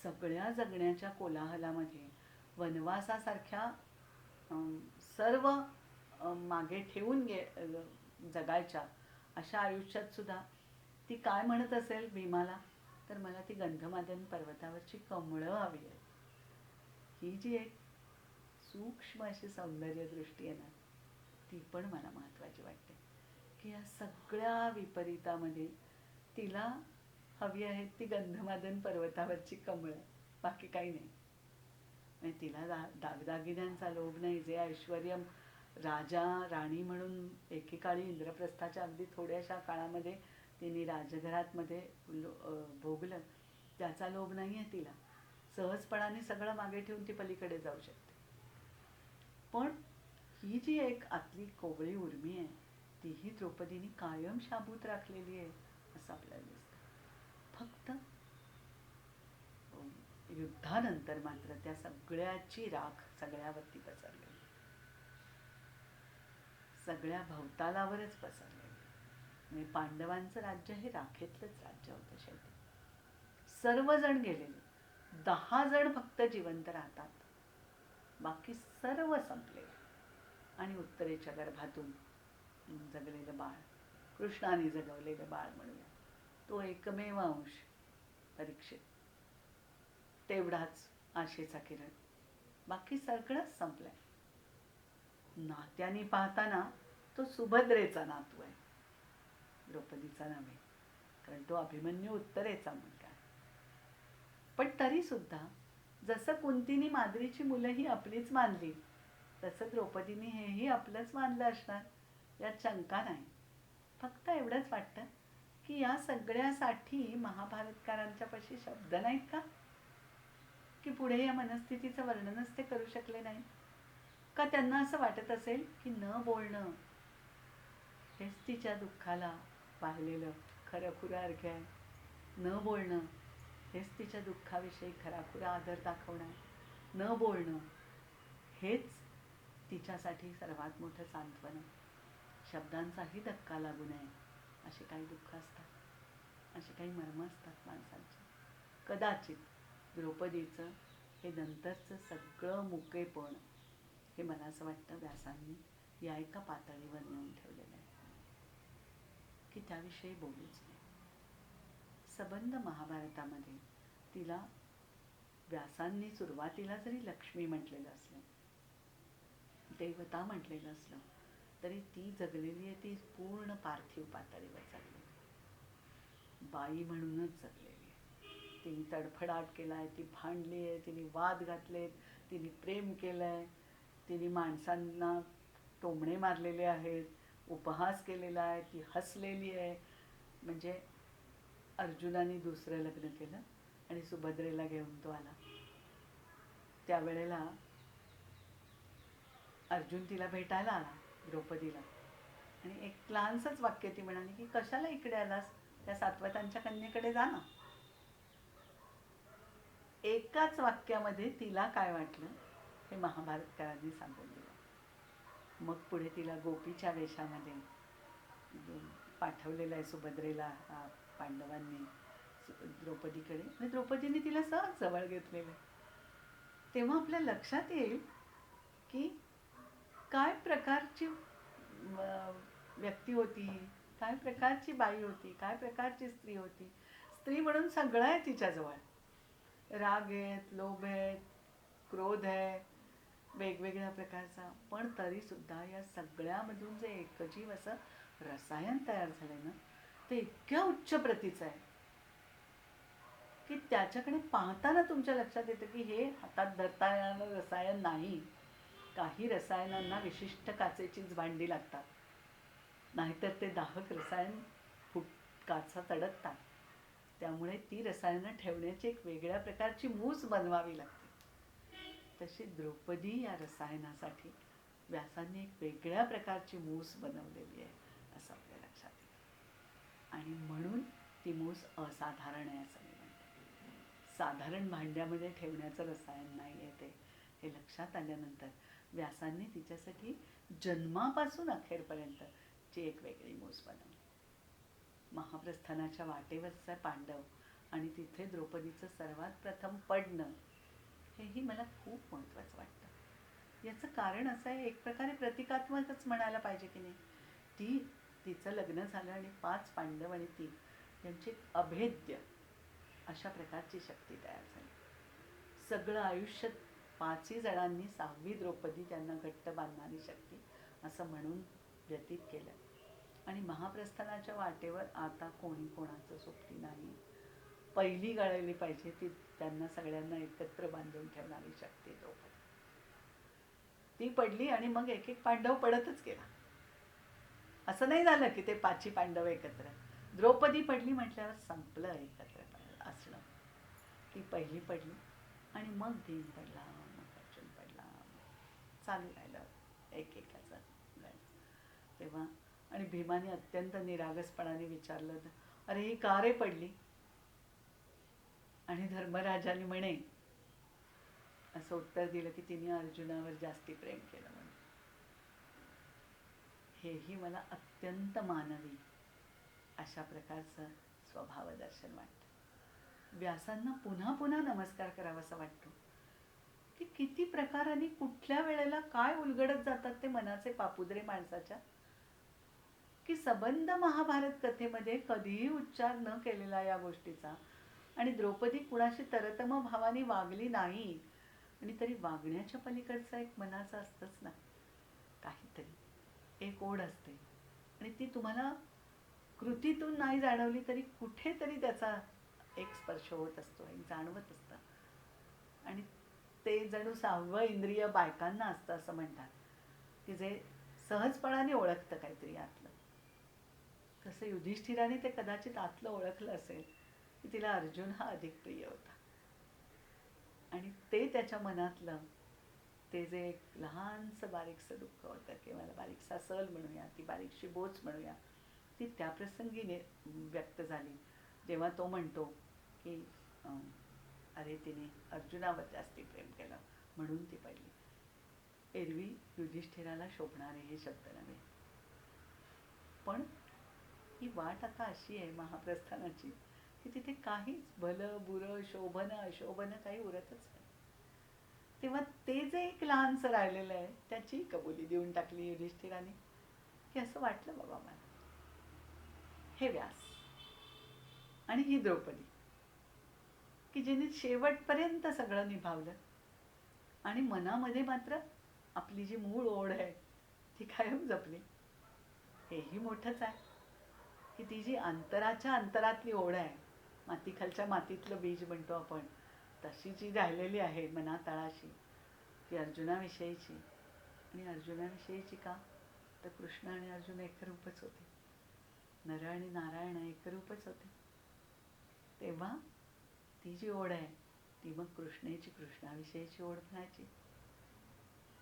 सगळ्या जगण्याच्या कोलाहलामध्ये वनवासासारख्या सर्व मागे ठेवून जगायच्या अशा आयुष्यात सुद्धा ती काय म्हणत असेल भीमाला, तर मला ती गंधमादन पर्वतावरची कमळं हवी आहेत. ही जी एक सूक्ष्म अशी सौंदर्य दृष्टी आहे ना, ती पण मला महत्त्वाची वाटते की या सगळ्या विपरीतामध्ये तिला हवी आहेत ती गंधमादन पर्वतावरची कमळं, बाकी काही नाही. म्हणजे तिला दागदागिन्यांचा लोभ नाही. जे ऐश्वर्य राजा राणी म्हणून एकेकाळी इंद्रप्रस्थाच्या अगदी थोड्याशा काळामध्ये तिने राजघरात मध्ये भोगलं, त्याचा लोभ नाही आहे तिला. सहजपणाने सगळं मागे ठेवून ती पलीकडे जाऊ शकते. पण ही जी एक आतली कोवळी उर्मी आहे तीही द्रौपदीने कायम शाबूत राखलेली आहे असं आपल्याला दिसतं. फक्त युद्धानंतर मात्र त्या सगळ्याची राख सगळ्यावरती पसरली, सगळ्या भवतालावरच पसरलेली. म्हणजे पांडवांचं राज्य हे राखेतलंच राज्य होतं. शेवटी सर्वजण गेलेले, 10 जण फक्त जिवंत राहतात, बाकी सर्व संपले. आणि उत्तरेच्या गर्भातून जगलेलं बाळ, कृष्णाने जगवलेलं बाळ म्हणूया, तो एकमेव अंश परीक्षित, तेवढाच आशेचा किरण, बाकी सगळंच संपलंय. नात्याने पाहताना तो सुभद्रेचा नातू आहे, द्रौपदीचा नव्हे, कारण तो अभिमन्यू उत्तरेचा मुलगा आहे. पण तरीसुद्धा जसं कुंतीने माद्रीची मुलं ही आपलीच मानली, तसं द्रौपदीने हेही आपलंच मानलं असणार, यात शंका नाही. फक्त एवढंच वाटतं की या सगळ्यासाठी महाभारतकारांच्या पाशी शब्द नाहीत का, की पुढे या मनस्थितीचं वर्णनच ते करू शकले नाही का? त्यांना असं वाटत असेल की न बोलणं हेच तिच्या दुःखाला पाहिलेलं खरंखुरं अर्घ्य आहे, न बोलणं हेच तिच्या दुःखाविषयी खराखुरा आदर दाखवणं आहे, न बोलणं हेच तिच्यासाठी सर्वात मोठं सांत्वन आहे, शब्दांचाही धक्का लागू नये. अशी काही दुःख असतात, अशी काही मर्म असतात माणसांची. कदाचित द्रौपदीचं हे नंतरचं सगळं मुकेपण हे मला असं वाटतं व्यासांनी या एका पातळीवर नेऊन ठेवलेलं आहे की त्याविषयी बोलूच नाही. सबंध महाभारतामध्ये तिला व्यासांनी सुरुवातीला जरी लक्ष्मी म्हटलेलं असलं, देवता म्हटलेलं असलं, तरी ती जगलेली आहे ती पूर्ण पार्थिव पातळीवर जगलेली, बाई म्हणूनच जगलेली आहे. तिने तडफडाट केला आहे, ती भांडली आहे, तिने वाद घातलेत, तिने प्रेम केलं आहे, तिने माणसांना टोमणे मारलेले आहेत, उपहास केलेला आहे, ती हसलेली आहे. म्हणजे अर्जुनाने दुसरं लग्न केलं आणि सुभद्रेला घेऊन तो आला. त्यावेळेला अर्जुन तिला भेटायला आला, द्रौपदीला, आणि एक लहानसंच वाक्य ती म्हणाली की कशाला इकडे आलास, त्या सात्वतांच्या कन्येकडे जा ना. एकाच वाक्यामध्ये तिला काय वाटलं हे महाभारतकारांनी सांगून दिलं. मग पुढे तिला गोपीच्या वेशामध्ये पाठवलेलं आहे सुभद्रेला पांडवांनी द्रौपदीकडे, आणि द्रौपदीने तिला सहज जवळ घेतलेलं आहे. तेव्हा आपल्या लक्षात येईल की काय प्रकारची व्यक्ती होती, काय प्रकारची बाई होती, काय प्रकारची स्त्री होती. स्त्री म्हणून सगळं आहे तिच्याजवळ, राग आहेत, लोभ आहेत, क्रोध आहे, वेगवेगळ्या प्रकारचा, पण तरीसुद्धा या सगळ्यामधून जे एकजीव असं रसायन तयार झालंय ना, ते इतक्या उच्च प्रतीचं आहे की त्याच्याकडे पाहताना तुमच्या लक्षात येतं की हे हातात धरता येणारं रसायन नाही. काही रसायनांना विशिष्ट काचेचीच भांडी लागतात, नाहीतर ते दाहक रसायन काचा तडकतात. त्यामुळे ती रसायनं ठेवण्याची एक वेगळ्या प्रकारची मूस बनवावी लागते. तशी द्रौपदी या रसायनासाठी व्यासांनी एक वेगळ्या प्रकारची मूस बनवलेली आहे असं आपल्या लक्षात येतं. आणि म्हणून ती मूस असाधारण आहे असं मी म्हणते. साधारण भांड्यामध्ये ठेवण्याचं रसायन नाही आहे ते, हे लक्षात आल्यानंतर व्यासांनी तिच्यासाठी जन्मापासून अखेरपर्यंतची एक वेगळी मूस बनवली. महाप्रस्थानाच्या वाटेवरचा पांडव आणि तिथे द्रौपदीचं सर्वात प्रथम पडणं, हेही मला खूप महत्त्वाचं वाटतं. याचं कारण असं आहे, एक प्रकारे प्रतिकात्मकच म्हणायला पाहिजे की नाही. तिचं लग्न झालं आणि 5 पांडव आणि ती यांची अभेद्य अशा प्रकारची शक्ती तयार झाली. सगळं आयुष्य 5ही जणांनी 6वी द्रौपदी त्यांना घट्ट बांधणारी शक्ती असं म्हणून व्यतीत केलं. आणि महाप्रस्थानाच्या वाटेवर आता कोणी कोणाचं सोबती नाही. पहिली गळली पाहिजे ती त्यांना सगळ्यांना एकत्र बांधून ठेवणारी शक्ती द्रौपदी. ती पडली आणि मग एक एक पांडव पडतच गेला. असं नाही झालं की ते 5ही पांडव एकत्र. द्रौपदी पडली म्हटल्यावर संपलं एकत्र असणं. ती पहिली पडली आणि मग भीम पडला, मग अर्जुन पडला, चालू राहिलं एकेकाचं गण. तेव्हा आणि भीमाने अत्यंत निरागसपणाने विचारलं, अरे ही का रे पडली? आणि धर्मराजाने म्हणे असं उत्तर दिलं की तिने अर्जुनावर जास्ती प्रेम केलं म्हणून. हेही मला अत्यंत मानवी अशा प्रकारचं स्वभावदर्शन वाटतं. व्यासांना पुन्हा पुन्हा नमस्कार करावासा वाटतो की किती प्रकाराने कुठल्या वेळेला काय उलगडत जातात ते मनाचे पापुद्रे माणसाच्या, की सबंध महाभारत कथेमध्ये कधीही उच्चार न केलेला या गोष्टीचा. आणि द्रौपदी कुणाशी तरतम भावाने वागली नाही, आणि तरी वागण्याच्या पलीकडचं एक मनाचं असतंच ना काहीतरी, एक ओढ असते. आणि ती तुम्हाला कृतीतून नाही जाणवली तरी कुठेतरी त्याचा एक स्पर्श होत असतो, एक जाणवत असतं. आणि ते जणू 6वं इंद्रिय बायकांना असतं असं म्हणतात, की जे सहजपणाने ओळखतं काहीतरी आतलं. तसं युधिष्ठिराने ते कदाचित आतलं ओळखलं असेल की तिला अर्जुन हा अधिक प्रिय होता. आणि ते त्याच्या मनातलं ते जे एक लहानसं बारीकसं दुःख होतं, किंवा बारीकसा सल म्हणूया, ती बारीकशी बोच म्हणूया, ती त्या प्रसंगी व्यक्त झाली जेव्हा तो म्हणतो की अरे तिने अर्जुनावर जास्ती प्रेम केलं म्हणून ती पडली. एरवी युधिष्ठिराला शोभणारे हे शब्द नव्हे. पण ही वाट आता अशी आहे महाप्रस्थानाची की तिथे काहीच भलं बुरं शोभनं अशोभनं काही उरतच नाही. तेव्हा ते जे एक लहानसं राहिलेलं आहे त्याची कबुली देऊन टाकली युधिष्ठिराने, की असं वाटलं बाबा मला हे व्यास आणि ही द्रौपदी, की जिने शेवटपर्यंत सगळं निभावलं आणि मनामध्ये मात्र आपली जी मूळ ओढ आहे ती कायम जपली. हेही मोठंच आहे की ती जी अंतराच्या अंतरातली ओढ आहे, मातीखालच्या मातीतलं बीज म्हणतो आपण, तशी जी राहिलेली आहे मनातळाशी, ती अर्जुनाविषयीची. आणि अर्जुनाविषयीची का, तर कृष्ण आणि अर्जुन एकरूपच होते, नर आणि नारायण एकरूपच होते. तेव्हा ती जी ओढ आहे ती मग कृष्णेची कृष्णाविषयीची ओढ म्हणायची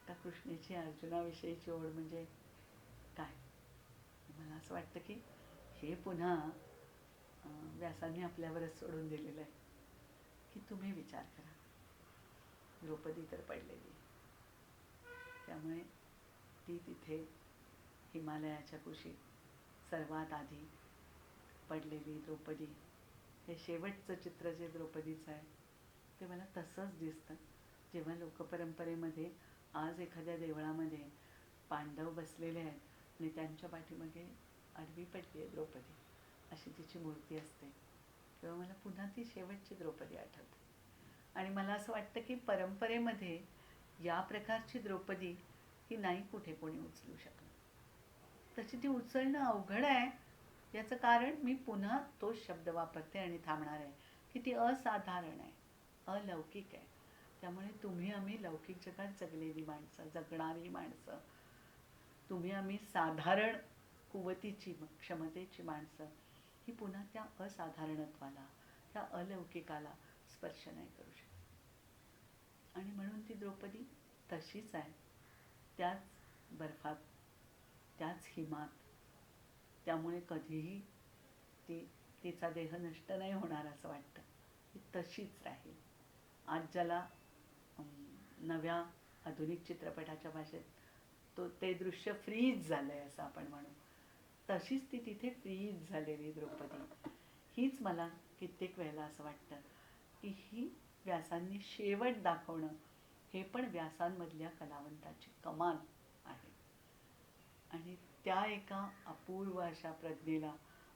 का कृष्णेची अर्जुनाविषयीची ओढ म्हणजे काय. मला असं वाटतं की हे पुन्हा व्यासांनी आपल्यावरच सोडून दिलेलं आहे की तुम्ही विचार करा. द्रौपदी तर पडलेली, त्यामुळे ती तिथे हिमालयाच्या कुशीत सर्वात आधी पडलेली द्रौपदी, हे शेवटचं चित्र जे द्रौपदीचं आहे ते मला तसंच दिसतं. जेव्हा लोकपरंपरेमध्ये आज एखाद्या देवळामध्ये पांडव बसलेले आहेत आणि त्यांच्या पाठीमागे आडवी पडली आहे द्रौपदी, अशी तिची मूर्ती असते, तेव्हा मला पुन्हा ती शेवटची द्रौपदी आठवते. आणि मला असं वाटतं की परंपरेमध्ये या प्रकारची द्रौपदी ही नाही कुठे कोणी उचलू शकलं. तशी ती उचलणं अवघड आहे. याचं कारण मी पुन्हा तोच शब्द वापरते आणि थांबणार आहे की ती असाधारण आहे, अलौकिक आहे. त्यामुळे तुम्ही आम्ही लौकिक जगात जगलेली माणसं, जगणारी माणसं, तुम्ही आम्ही साधारण कुवतीची क्षमतेची माणसं ही पुन्हा त्या असाधारणत्वाला, त्या अलौकिकाला स्पर्श नाही करू शकत. आणि म्हणून ती द्रौपदी तशीच आहे, त्याच बर्फात, त्याच हिमात. त्यामुळे कधीही तिचा देह नष्ट नाही होणार असं वाटतं, ती तशीच राहील. आज ज्याला नव्या आधुनिक चित्रपटाच्या भाषेत ते दृश्य फ्रीज झालंय असं आपण म्हणू, तशीच ती तिथे फ्रीज झालेली द्रौपदी. हीच मला कित्येक वेळेला असं वाटतं की ही व्यासांनी शेवट दाखवणं हे पण व्यासांमधल्या कलावंताची कमाल आहे. आणि त्या एका अपूर्व अशा प्रज्ञेला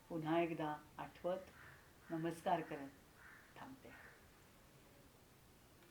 पुन्हा एकदा आठवत, नमस्कार करत थांबते.